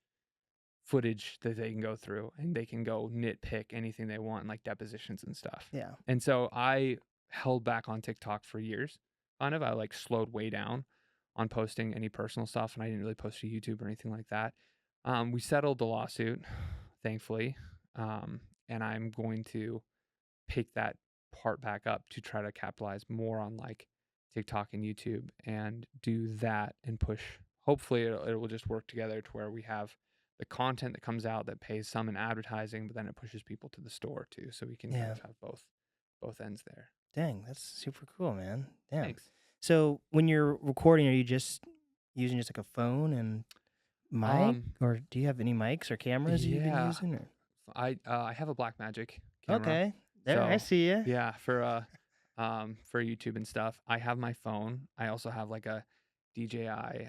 footage that they can go through and they can go nitpick anything they want, like depositions and stuff. Yeah. And so I held back on TikTok for years. Kind of, I like slowed way down on posting any personal stuff, and I didn't really post to YouTube or anything like that. We settled the lawsuit, thankfully, and I'm going to pick that part back up to try to capitalize more on like TikTok and YouTube and do that and push. Hopefully, it will just work together to where we have the content that comes out that pays some in advertising, but then it pushes people to the store too, so we can kind Yeah. of have both ends there. Dang, that's super cool, man. Damn. Thanks. So when you're recording, are you just using just like a phone and mic, Um, or do you have any mics or cameras that you've been yeah, using? Or? I have a Blackmagic camera, Okay, there I so see you. yeah, for YouTube and stuff. I have my phone. I also have like a DJI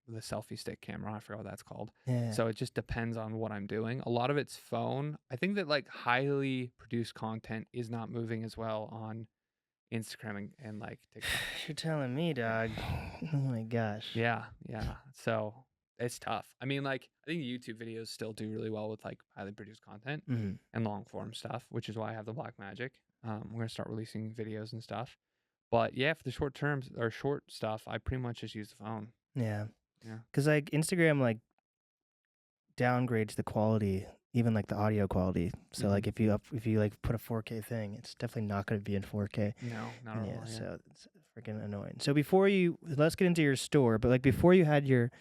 the selfie stick camera. I forgot what that's called. Yeah. So it just depends on what I'm doing. A lot of it's phone. I think that like highly produced content is not moving as well on Instagram and like TikTok. You're telling me, dog. Oh my gosh. Yeah, yeah. So it's tough. I mean, like I think YouTube videos still do really well with like highly produced content Mhm. and long form stuff, which is why I have the Black Magic. We're gonna start releasing videos and stuff. But yeah, for the short terms or short stuff, I pretty much just use the phone. Yeah. Yeah. Cause like Instagram like downgrades the quality, even like the audio quality. So like Mhm. if you like put a 4K thing, it's definitely not going to be in 4K. No, not at Yeah, all. Yeah. so it's freaking annoying. So before you, let's get into your store. But like before you had your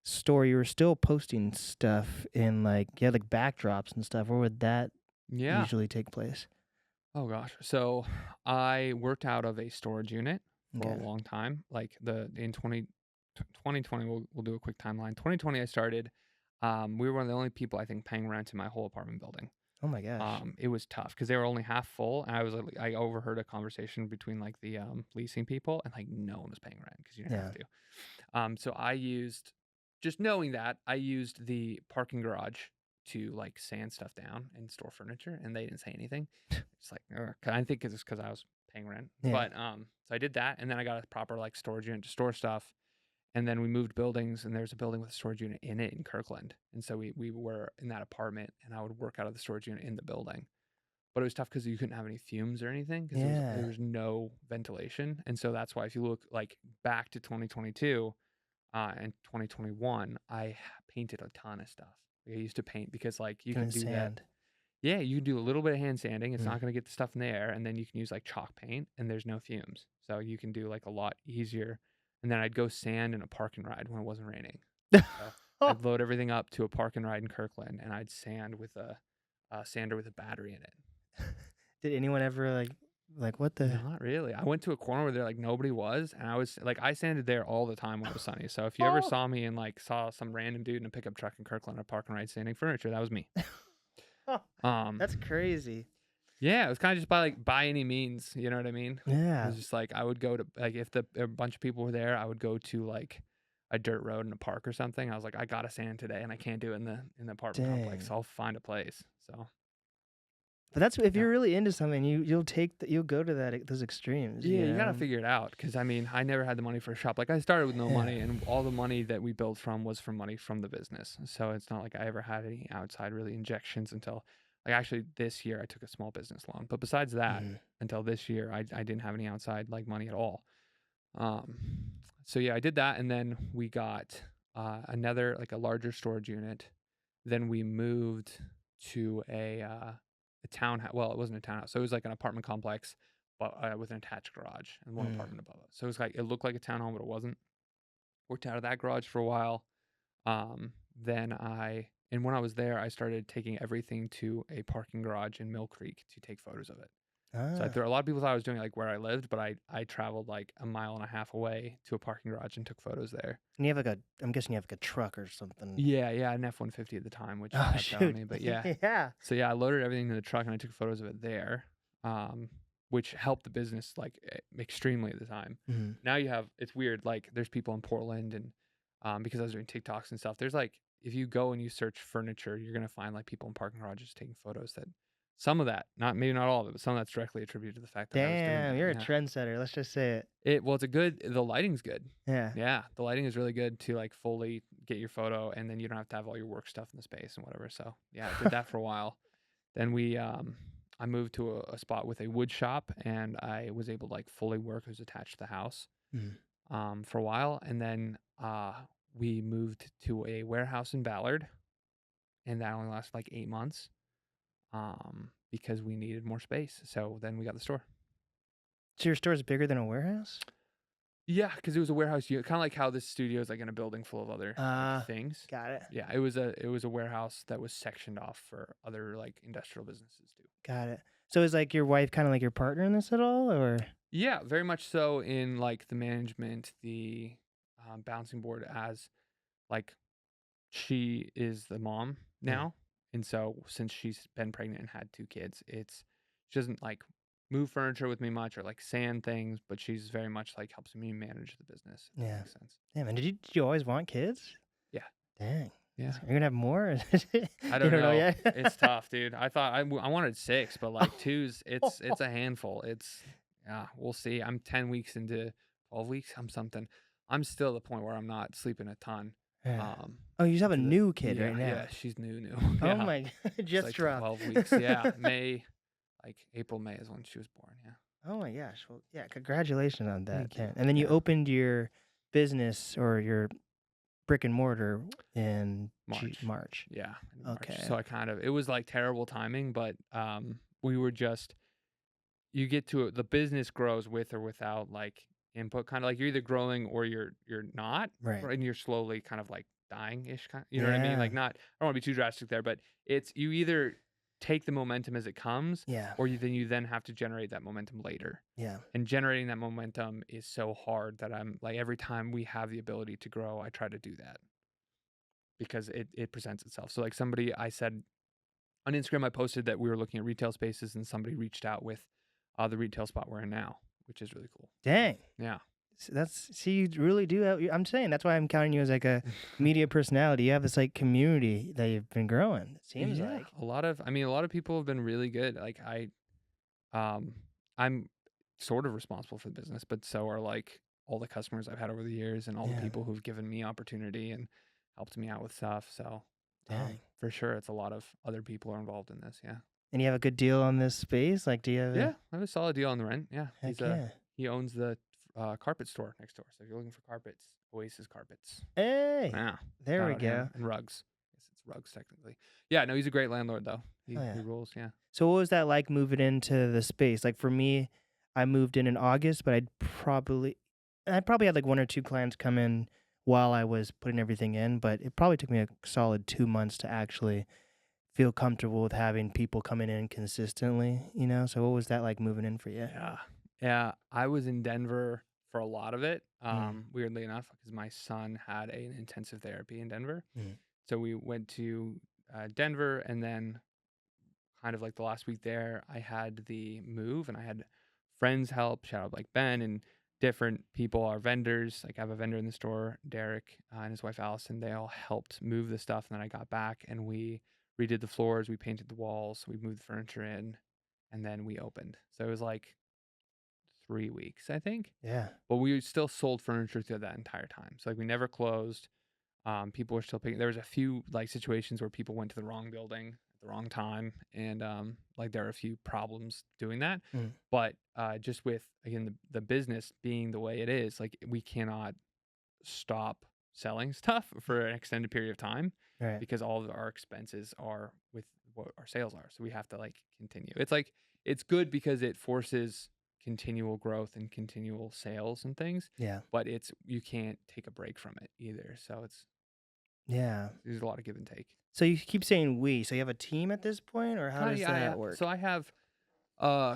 store, you were still posting stuff in like you had like backdrops and stuff. Where would that Yeah. usually take place? Oh gosh. So I worked out of a storage unit for a Okay. long time. Like the in 2020, we'll do a quick timeline. 2020, I started. We were one of the only people I think paying rent in my whole apartment building. Oh my gosh. It was tough because they were only half full, and I overheard a conversation between like the leasing people, and like no one was paying rent because you didn't Yeah. have to. So I used, just knowing that, I used the parking garage to like sand stuff down and store furniture, and they didn't say anything. It's like, "Ugh," I think it's because I was paying rent. Yeah. But so I did that, and then I got a proper like storage unit to store stuff. And then we moved buildings, and there's a building with a storage unit in it in Kirkland. And so we were in that apartment, and I would work out of the storage unit in the building. But it was tough because you couldn't have any fumes or anything because there Yeah. was no ventilation. And so that's why if you look like back to 2022 and 2021, I painted a ton of stuff. Like, I used to paint because like you In can the do that. sand. Yeah, you can do a little bit of hand sanding. It's Mm. not going to get the stuff in the air, and then you can use like chalk paint, and there's no fumes, so you can do like a lot easier. And then I'd go sand in a park and ride when it wasn't raining. So Oh. I'd load everything up to a park and ride in Kirkland, and I'd sand with a sander with a battery in it. Did anyone ever like what the? Not really. I went to a corner where there like nobody was, and I was like, I sanded there all the time when it was sunny. So if you ever Oh. saw me and like saw some random dude in a pickup truck in Kirkland or park and ride sanding furniture, that was me. Um, That's crazy. yeah, it was kind of just by any means, you know what I mean? It Yeah. was just like I would go to like if a bunch of people were there, I would go to like a dirt road in a park or something. I was like, I gotta sand today, and I can't do it in the apartment complex, Dang. so I'll find a place. So But that's if yeah. you're really into something, you'll go to those extremes, Yeah, you you gotta know? figure it out because I mean, I never had the money for a shop. Like I started with no Yeah. money, and all the money that we built from was from money from the business. So it's not like I ever had any outside really injections until like actually this year I took a small business loan. But besides that, Mhm. until this year, I didn't have any outside like money at all. Um, so yeah, I did that, and then we got another like a larger storage unit. Then we moved to a townhouse. Well, it wasn't a townhouse, so it was like an apartment complex, but with an attached garage and one Mm. apartment above it. So it was like it looked like a townhome, but it wasn't. Worked out of that garage for a while. Then and when I was there, I started taking everything to a parking garage in Mill Creek to take photos of it. So Ah. a lot of people thought I was doing it, like where I lived, but I traveled like a mile and a half away to a parking garage and took photos there. And you have I'm guessing you have like a truck or something. Yeah, an F-150 at the time, which Oh kept on shoot. me, but yeah. Yeah. So yeah, I loaded everything in the truck and I took photos of it there, which helped the business like extremely at the time. Mhm. Now it's weird, like there's people in Portland and because I was doing TikToks and stuff, there's like if you go and you search furniture, you're gonna find like people in parking garages taking photos that some of that, maybe not all of it, but some of that's directly attributed to the fact that I was doing Damn, that. you're a Yeah. trendsetter. Let's just say it. The lighting's good. Yeah. Yeah, the lighting is really good to like fully get your photo, and then you don't have to have all your work stuff in the space and whatever. So yeah, I did that for a while. Then I moved to a spot with a wood shop, and I was able to like fully work. It was attached to the house Mhm. for a while, and then we moved to a warehouse in Ballard, and that only lasted like 8 months because we needed more space. So then we got the store. So your store is bigger than a warehouse? Yeah, because it was a warehouse unit, kind of like how this studio is like in a building full of other like things. Got it. Yeah, it was a warehouse that was sectioned off for other like industrial businesses too. Got it. So is like your wife kind of like your partner in this at all, or? Yeah, very much so in like the management, the bouncing board as like she is the mom Mm. now. And so since she's been pregnant and had 2 kids, she doesn't like move furniture with me much or like sand things, but she's very much like helps me manage the business, if that Yeah. makes sense. Yeah, man. Did you always want kids? Yeah. Dang. Yeah. You're gonna have more? I You don't don't know know. yet? It's tough, dude. I thought I wanted 6, but like 2's it's a handful. Yeah, we'll see. I'm 10 weeks into 12 weeks. I'm something. I'm still at the point where I'm not sleeping a ton. Yeah. Um Oh, you just have a because new kid right yeah, now. yeah, she's new. Oh Yeah. my god, She's just like dropped. 12 weeks. Yeah. Like April, May is when she was born. Yeah. Oh my gosh. Well, yeah, congratulations on that, Thank you. man. And then you Yeah. opened your business or your brick and mortar in March. March. Yeah, in March. Okay. So it was like terrible timing, but we were just you get to the business grows with or without like input, kind of like you're either growing or you're not, Right. and you're slowly kind of like dying ish, kind. You know what I mean? Yeah. Like not. I don't want to be too drastic there, but it's you either take the momentum as it comes, Yeah. or you then have to generate that momentum later. Yeah. And generating that momentum is so hard that I'm like every time we have the ability to grow, I try to do that because it presents itself. So like somebody I said on Instagram, I posted that we were looking at retail spaces, and somebody reached out with the retail spot we're in now, which is really cool. Dang. Yeah. See, you really do have, I'm saying that's why I'm counting you as like a media personality. You have this like community that you've been growing. It seems Yeah, like. a lot of people have been really good. Like I'm sort of responsible for the business, but so are like all the customers I've had over the years and all the Yeah. people who've given me opportunity and helped me out with stuff. So, Dang. for sure, it's a lot of other people are involved in this. Yeah. And you have a good deal on this space? Like, do you have Yeah, I have a solid deal on the rent. Yeah, heck yeah. he owns the carpet store next door. So if you're looking for carpets, Oasis Carpets. Hey, Yeah, there shout we out him. go. And rugs. I guess it's rugs technically. Yeah, no, he's a great landlord though. He Oh, yeah. he rules. Yeah. So what was that like moving into the space? Like for me, I moved in August, but I probably had like 1 or 2 clients come in while I was putting everything in, but it probably took me a solid 2 months to actually feel comfortable with having people coming in consistently, you know? So what was that like moving in for you? Yeah. Yeah. I was in Denver for a lot of it. Mm. Weirdly enough, because my son had an intensive therapy in Denver. Mm. So we went to Denver, and then kind of like the last week there, I had the move and I had friends help. Shout out like Ben and different people, our vendors. Like I have a vendor in the store, Derek, and his wife Allison. They all helped move the stuff. And then I got back and we redid the floors, we painted the walls, we moved the furniture in, and then we opened. So it was like 3 weeks, I think. Yeah. But we still sold furniture through that entire time. So like we never closed. People were still picking. There was a few like situations where people went to the wrong building at the wrong time, and like there were a few problems doing that. Mm. But just with again the business being the way it is, like we cannot stop selling stuff for an extended period of time Right. because all of our expenses are with what our sales are. So we have to like continue. It's like it's good because it forces continual growth and continual sales and things, Yeah. but you can't take a break from it either. So Yeah. there's a lot of give and take. So you keep saying we. So you have a team at this point, or how Kinda, does yeah, that yeah. work? So I have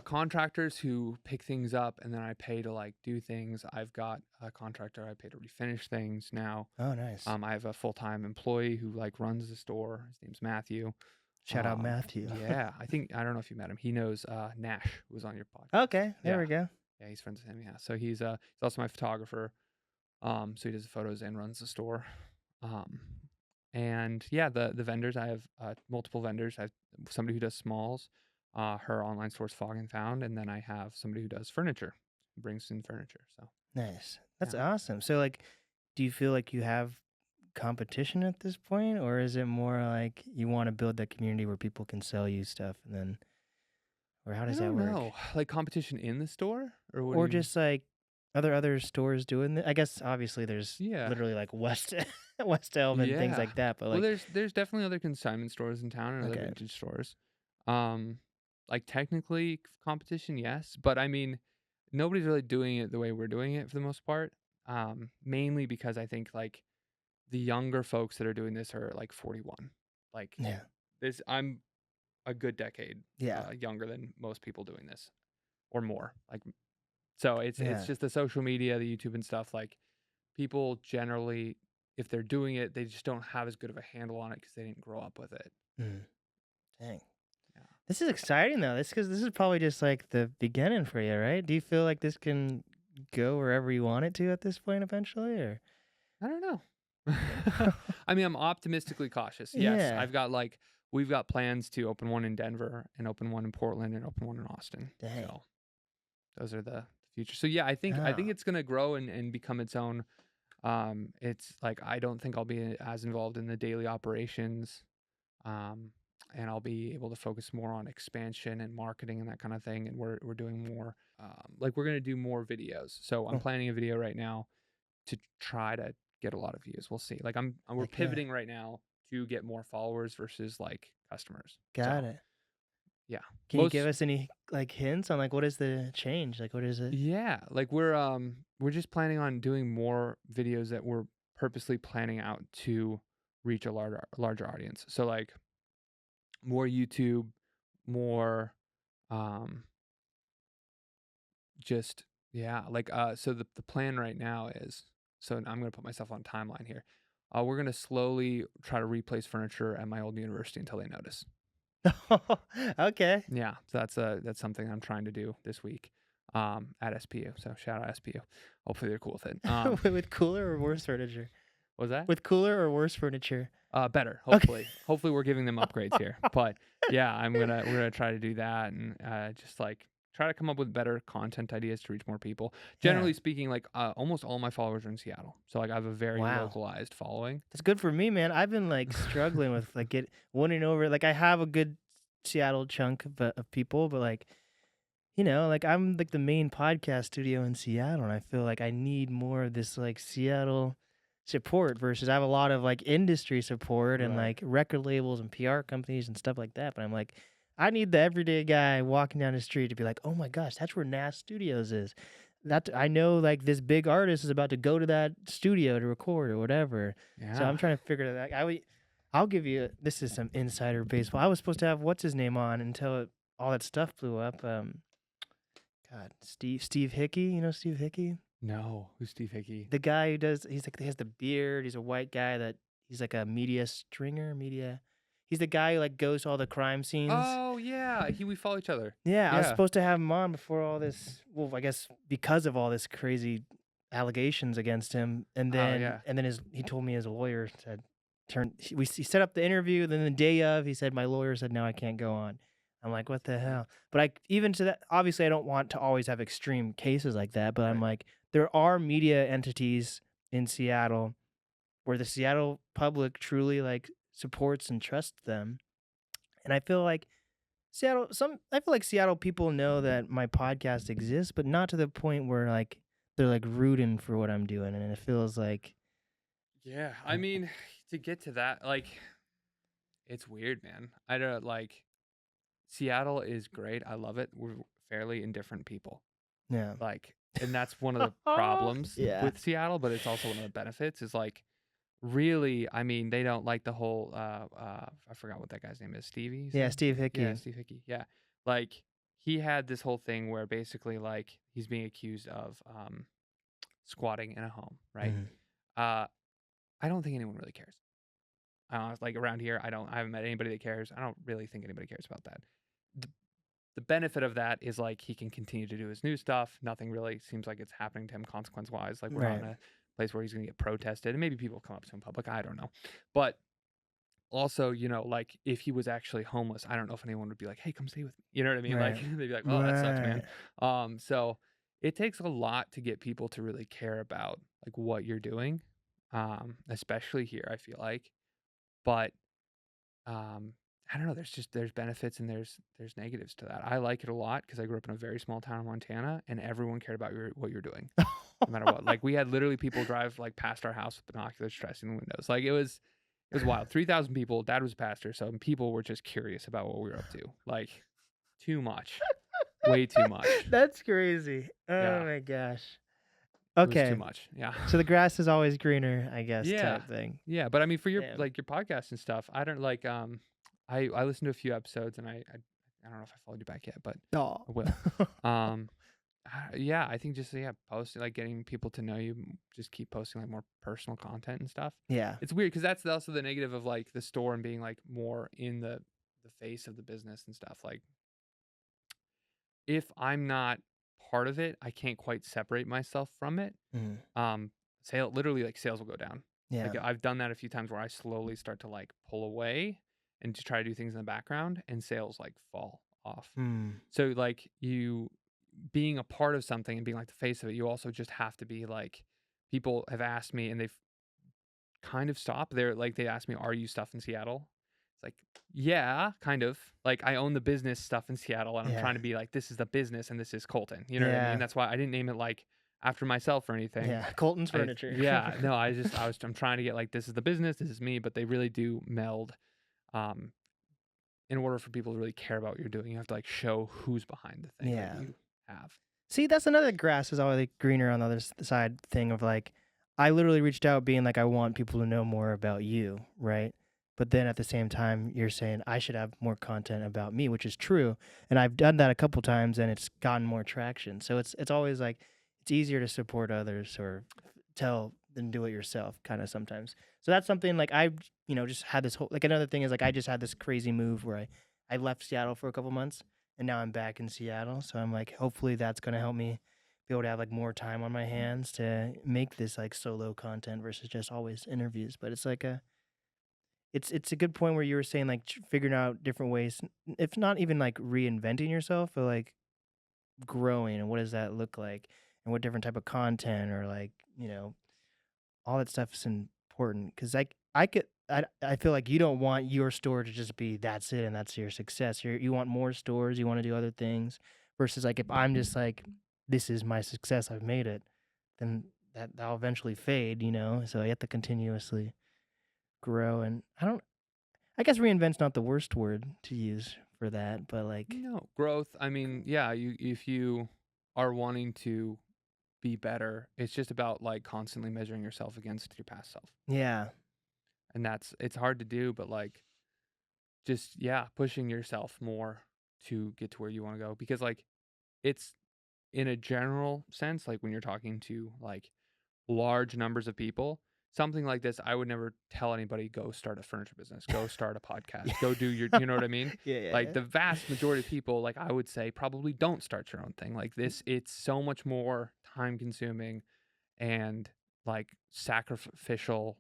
contractors who pick things up, and then I pay to like do things. I've got a contractor I pay to refinish things now. Oh, nice. I have a full-time employee who like runs the store. His name's Matthew. Shout out Matthew. Yeah, I don't know if you met him. He knows Nash, who was on your podcast. Okay, there we go. Yeah, he's friends with him. Yeah, so he's also my photographer. So he does the photos and runs the store. And yeah, the vendors, I have multiple vendors. I have somebody who does smalls. Her online store is Fog and Found, and then I have somebody who does furniture, who brings in furniture. So Nice. That's yeah. awesome. So like, do you feel like you have competition at this point, or is it more like you want to build that community where people can sell you stuff, and then, or how I does that don't work? know, like competition in the store, or what do Or you mean? just like other stores doing it? I guess obviously there's Yeah. literally like West Elm and things Yeah. like that, but Well, like there's definitely other consignment stores in town and other okay, vintage stores. Like technically competition, yes, but I mean, nobody's really doing it the way we're doing it for the most part. Mainly because I think like the younger folks that are doing this are like 41. Like Yeah. I'm a good decade Yeah. younger than most people doing this or more. Like so it's Yeah. just the social media, the YouTube and stuff. Like people generally, if they're doing it, they just don't have as good of a handle on it because they didn't grow up with it. Mm. Dang. Yeah. This is exciting though. Because this is probably just like the beginning for you, right? Do you feel like this can go wherever you want it to at this point eventually, or? I don't know. I mean, I'm optimistically cautious. Yes, Yeah. we've got plans to open one in Denver and open one in Portland and open one in Austin. Dang. So those are the future. So yeah, I think Oh. it's gonna grow and become its own. It's like I don't think I'll be as involved in the daily operations. Um, and I'll be able to focus more on expansion and marketing and that kind of thing. And we're doing more like we're gonna do more videos. So I'm Oh, planning a video right now to try to get a lot of views. We'll see. Like we're heck yeah. pivoting right now to get more followers versus like customers. Got So it. yeah, Can you give us any like hints on like what is the change? Like what is it? yeah, like we're just planning on doing more videos that we're purposely planning out to reach a larger audience. So like more YouTube, more um just yeah, like so the plan right now is so I'm gonna put myself on timeline here. We're gonna slowly try to replace furniture at my old university until they notice. Okay. Yeah, so that's something I'm trying to do this week at SPU. So shout out SPU. Hopefully they're cool with it. With cooler or worse furniture? Was that? With cooler or worse furniture? Better, Okay. hopefully. Hopefully we're giving them upgrades here. But yeah, we're gonna try to do that and just like try to come up with better content ideas to reach more people. Yeah. Generally speaking, like almost all my followers are in Seattle, so like I have a very Wow. localized following. That's good for me, man. I've been like struggling with like winning over. Like I have a good Seattle chunk of people, but like like I'm like the main podcast studio in Seattle, and I feel like I need more of this like Seattle support versus I have a lot of like industry support and Right. like record labels and PR companies and stuff like that. But I'm like, I need the everyday guy walking down the street to be like, oh my gosh, that's where NAST Studios is. That I know like this big artist is about to go to that studio to record or whatever. So Yeah. I'm trying to figure that out. I'll give you this is some insider baseball. I was supposed to have what's his name on until all that stuff blew up. God, Steve Hickey, you know Steve Hickey? No, who's Steve Hickey? The guy who does he's like he has the beard, he's a white guy that he's like a media stringer, media. He's the guy who like goes to all the crime scenes. Oh yeah, we follow each other. Yeah, I was Yeah. supposed to have him on before all this, well, I guess because of all this crazy allegations against him, and Oh then yeah. he told me his lawyer said he set up the interview, then the day of he said my lawyer said no I can't go on. I'm like what the Right. hell? But I even to that obviously I don't want to always have extreme cases like that, but I'm Right. like there are media entities in Seattle where the Seattle public truly like supports and trusts them. And I feel like I feel like Seattle people know that my podcast exists, but not to the point where like they're like rooting for what I'm doing, and it feels like Yeah. I mean, to get to that, like, it's weird, man. I don't like Seattle is great. I love it. We're fairly indifferent people. yeah. Like, and that's one of the problems Yeah. with Seattle, but it's also one of the benefits is like really, I mean, they don't like the whole I forgot what that guy's name is. Stevie, you Yeah, said? Steve Yeah, Hickey. Steve Hickey. Yeah. Like he had this whole thing where basically like he's being accused of squatting in a home, right? Mhm. Uh I don't think anyone really cares. Like around here, I haven't met anybody that cares. I don't really think anybody cares about that. The, the benefit of that is like he can continue to do his new stuff. Nothing really seems like it's happening to him consequence wise. Like we're not Right. in a place where he's going to get protested, and maybe people come up to him in public. I don't know, but also, like if he was actually homeless, I don't know if anyone would be like, "Hey, come stay with me." You know what I mean? Like Right. they'd be like, "Oh, that sucks, man." Right. So it takes a lot to get people to really care about like what you're doing, especially here. I feel like, but um, I don't know. There's benefits and there's negatives to that. I like it a lot because I grew up in a very small town in Montana, and everyone cared about what you're doing, no matter what. Like we had literally people drive like past our house with binoculars, stressing the windows. Like it was wild. 3,000 people. Dad was a pastor, so people were just curious about what we were up to. Like too much. way too much. That's crazy. Oh Yeah, my gosh. it was too Okay. much. Yeah. So the grass is always greener, I guess, Yeah. type thing. Yeah, but I mean for your Damn. like your podcast and stuff, I don't like I listened to a few episodes and I don't know if I followed you back yet, but Oh. I will. Um yeah, I think just yeah, posting like getting people to know you, just keep posting like more personal content and stuff. Yeah. It's weird because that's also the negative of like the store and being like more in the face of the business and stuff. Like if I'm not part of it, I can't quite separate myself from it. Mhm. Um, literally like sales will go down. Yeah. Like I've done that a few times where I slowly start to like pull away and just try to do things in the background and sales like fall off. Mm. So like you being a part of something and being like the face of it, you also just have to be like people have asked me and they've kind of stopped. They're like they asked me, "Are you stuff in Seattle?" It's like, "Yeah, kind of." Like I own the business stuff in Seattle and I'm Yeah. trying to be like this is the business and this is Colton. You know what I mean? Yeah. That's why I didn't name it like after myself or anything. Yeah. Colton's furniture. Yeah, no, I'm trying to get like this is the business, this is me, but they really do meld. Um, in order for people to really care about what you're doing, you have to like show who's behind the thing that Yeah. you have. See, that's another grass is always greener on the other side thing of like, I literally reached out being like, I want people to know more about you, right? But then at the same time, you're saying I should have more content about me, which is true. And I've done that a couple times and it's gotten more traction. So it's always like, it's easier to support others or tell than do it yourself kind of sometimes. So that's something like I've, just had this whole, like another thing is like I just had this crazy move where I left Seattle for a couple months and now I'm back in Seattle. So I'm like, hopefully that's gonna help me be able to have like more time on my hands to make this like solo content versus just always interviews. But it's like it's a good point where you were saying like figuring out different ways, if not even like reinventing yourself, but like growing and what does that look like and what different type of content or like all that stuff is important because like I feel like you don't want your store to just be that's it and that's your success. You want more stores, you want to do other things versus like if I'm just like this is my success, I've made it, then that'll eventually fade. So you have to continuously grow and I guess reinvent's not the worst word to use for that, but like No, growth. I mean, yeah, you if you are wanting to be better, it's just about like constantly measuring yourself against your past self. yeah. And it's hard to do, but like just yeah, pushing yourself more to get to where you want to go because like it's in a general sense like when you're talking to like large numbers of people, something like this, I would never tell anybody, go start a furniture business, go start a podcast, Yeah. go do your, you know what I mean? Yeah, yeah, Like yeah. the vast majority of people, like I would say, probably don't start your own thing. Like this, it's so much more time consuming and like sacrificial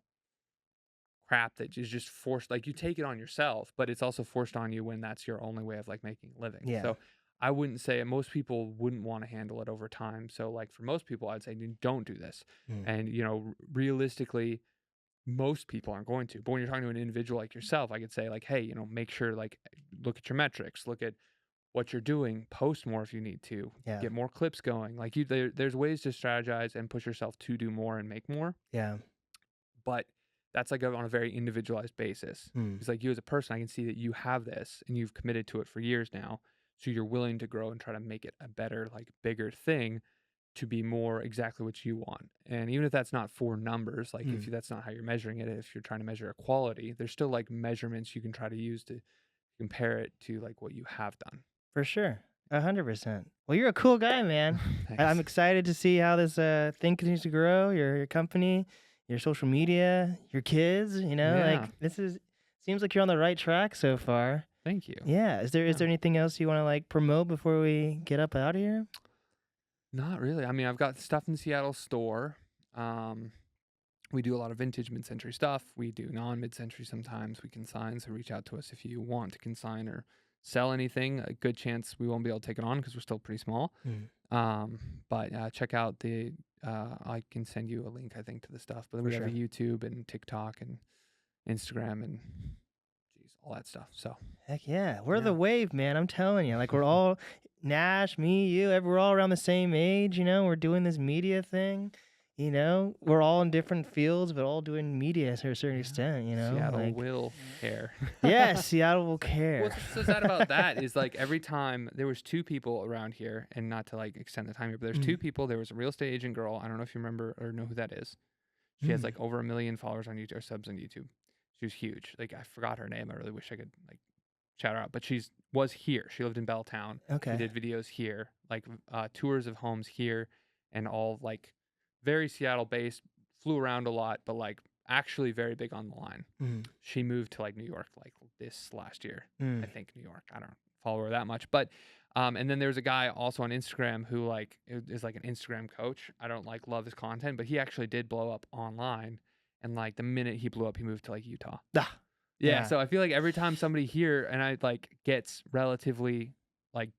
crap that is just forced. Like you take it on yourself, but it's also forced on you when that's your only way of like making a living. Yeah. So I wouldn't say most people wouldn't want to handle it over time. So like for most people, I'd say don't do this. Mm. And realistically, most people aren't going to. But when you're talking to an individual like yourself, I could say like, hey, make sure like look at your metrics, look at what you're doing, post more if you need to, Yeah. get more clips going. Like there's ways to strategize and push yourself to do more and make more. Yeah. But that's like on a very individualized basis. Mm. It's like you as a person, I can see that you have this and you've committed to it for years now. So you're willing to grow and try to make it a better, like bigger thing to be more exactly what you want. And even if that's not for numbers, like if Mm. that's not how you're measuring it, if you're trying to measure a quality, there's still like measurements you can try to use to compare it to like what you have done. For sure. 100%. Well, you're a cool guy, man. I'm Thanks. excited to see how this thing continues to grow, your company, your social media, your kids, Yeah. like seems like you're on the right track so far. Thank you. Yeah. Is there anything else you want to like promote before we get up out of here? Not really. I mean, I've got stuff in the Seattle store. We do a lot of vintage mid-century stuff. We do non-mid-century sometimes. We consign, so reach out to us if you want to consign or sell anything. A good chance we won't be able to take it on because we're still pretty small. But check out I can send you a link, I think, to the stuff. But we have a YouTube and TikTok and Instagram and all that stuff. So Heck yeah. We're the wave, man. I'm telling you. Like we're all Nash, me, you, we're all around the same age, we're doing this media thing. you know, we're all in different fields, but all doing media to a certain extent, you know? Seattle Like, will care. yeah, Seattle will care. What's so sad about that is like every time there was 2 people around here, and not to like extend the time here, but there's 2 people. There was a real estate agent girl. I don't know if you remember or know who that is. She has like over 1 million followers on YouTube or subs on YouTube. She was huge. Like I forgot her name. I really wish I could like shout her out. But was here. She lived in Belltown. Okay. She did videos here, like tours of homes here, and all like very Seattle based. Flew around a lot, but like actually very big on the line. She moved to like New York like this last year. I think New York. I don't follow her that much, but and then there's a guy also on Instagram who like is like an Instagram coach. I don't like love his content, but he actually did blow up online, and like the minute he blew up, he moved to like Utah. Ah, Yeah, so I feel like every time somebody here and I like gets relatively like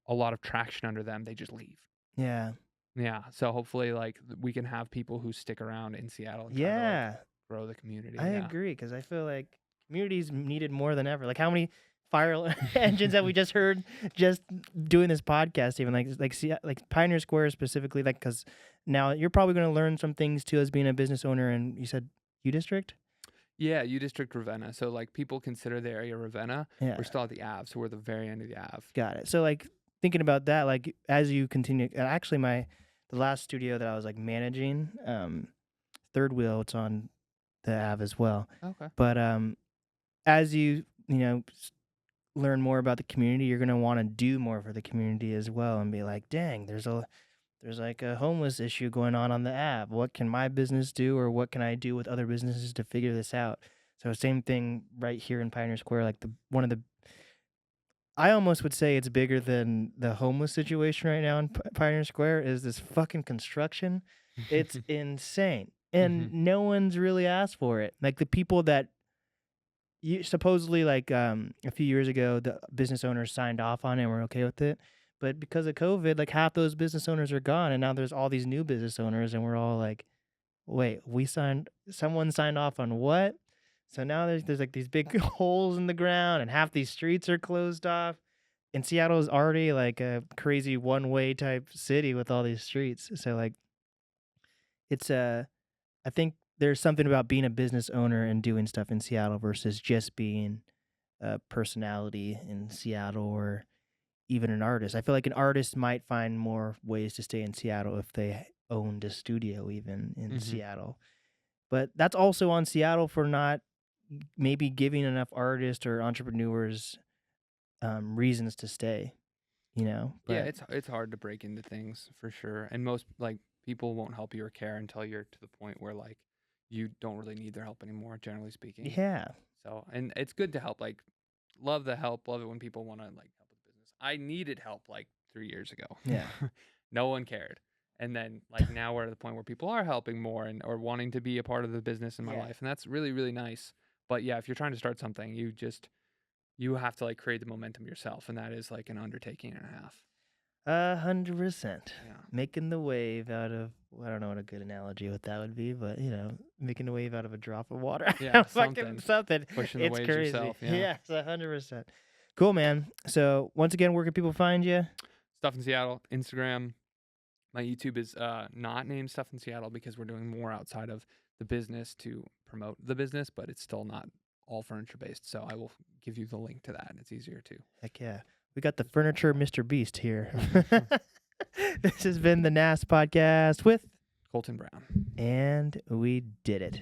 a lot of traction under them, they just leave. yeah. Yeah, so hopefully like we can have people who stick around in Seattle and try to Yeah. like grow the community. I Yeah. agree, because I feel like community's needed more than ever. Like, how many fire engines have we just heard just doing this podcast? Even like Pioneer Square specifically, like, because now you're probably going to learn some things too as being a business owner. And you said U District. Yeah, U District Ravenna. So like people consider the area Ravenna. Yeah, We're still at the Ave, so we're at the very end of the Ave. got it. So like thinking about that, like as you continue, actually the last studio that I was like managing, Third Wheel, it's on the Ave as well. Okay. But as you know learn more about the community, you're gonna want to do more for the community as well, and be like, dang, there's like a homeless issue going on the Ave. What can my business do, or what can I do with other businesses to figure this out? So same thing right here in Pioneer Square. Like I almost would say it's bigger than the homeless situation right now in Pioneer Square is this fucking construction. It's insane. And no one's really asked for it. Like the people that you supposedly like a few years ago, the business owners signed off on it and were okay with it. But because of COVID, like half those business owners are gone, and now there's all these new business owners, and we're all like, wait, someone signed off on what? So now there's like these big holes in the ground, and half these streets are closed off. And Seattle is already like a crazy one-way type city with all these streets. So like it's I think there's something about being a business owner and doing stuff in Seattle versus just being a personality in Seattle, or even an artist. I feel like an artist might find more ways to stay in Seattle if they owned a studio even in Seattle. But that's also on Seattle for not maybe giving enough artists or entrepreneurs reasons to stay, you know? But yeah, it's hard to break into things for sure. And most like people won't help you or care until you're to the point where like you don't really need their help anymore, generally speaking. yeah. So, and it's good to help. Like, love the help. Love it when people want to like help with business. I needed help like 3 years ago. Yeah. No one cared. And then like now we're at the point where people are helping more and or wanting to be a part of the business in my life, and that's really really nice. But yeah, if you're trying to start something, you have to like create the momentum yourself, and that is like an undertaking and a half. 100%. Yeah. Making the wave out of, I don't know what a good analogy what that would be, but you know, making the wave out of a drop of water. Yeah, Fucking something. Pushing the It's waves crazy. yourself. Yeah. Yes, 100%. Cool, man. So once again, where can people find you? Stuff in Seattle, Instagram. My YouTube is not named Stuff in Seattle because we're doing more outside of the business to promote the business, but it's still not all furniture based. So I will give you the link to that, and it's easier too. Heck yeah. We got the furniture Mr. Beast here. This has been the NAST podcast with Colton Brown. And we did it.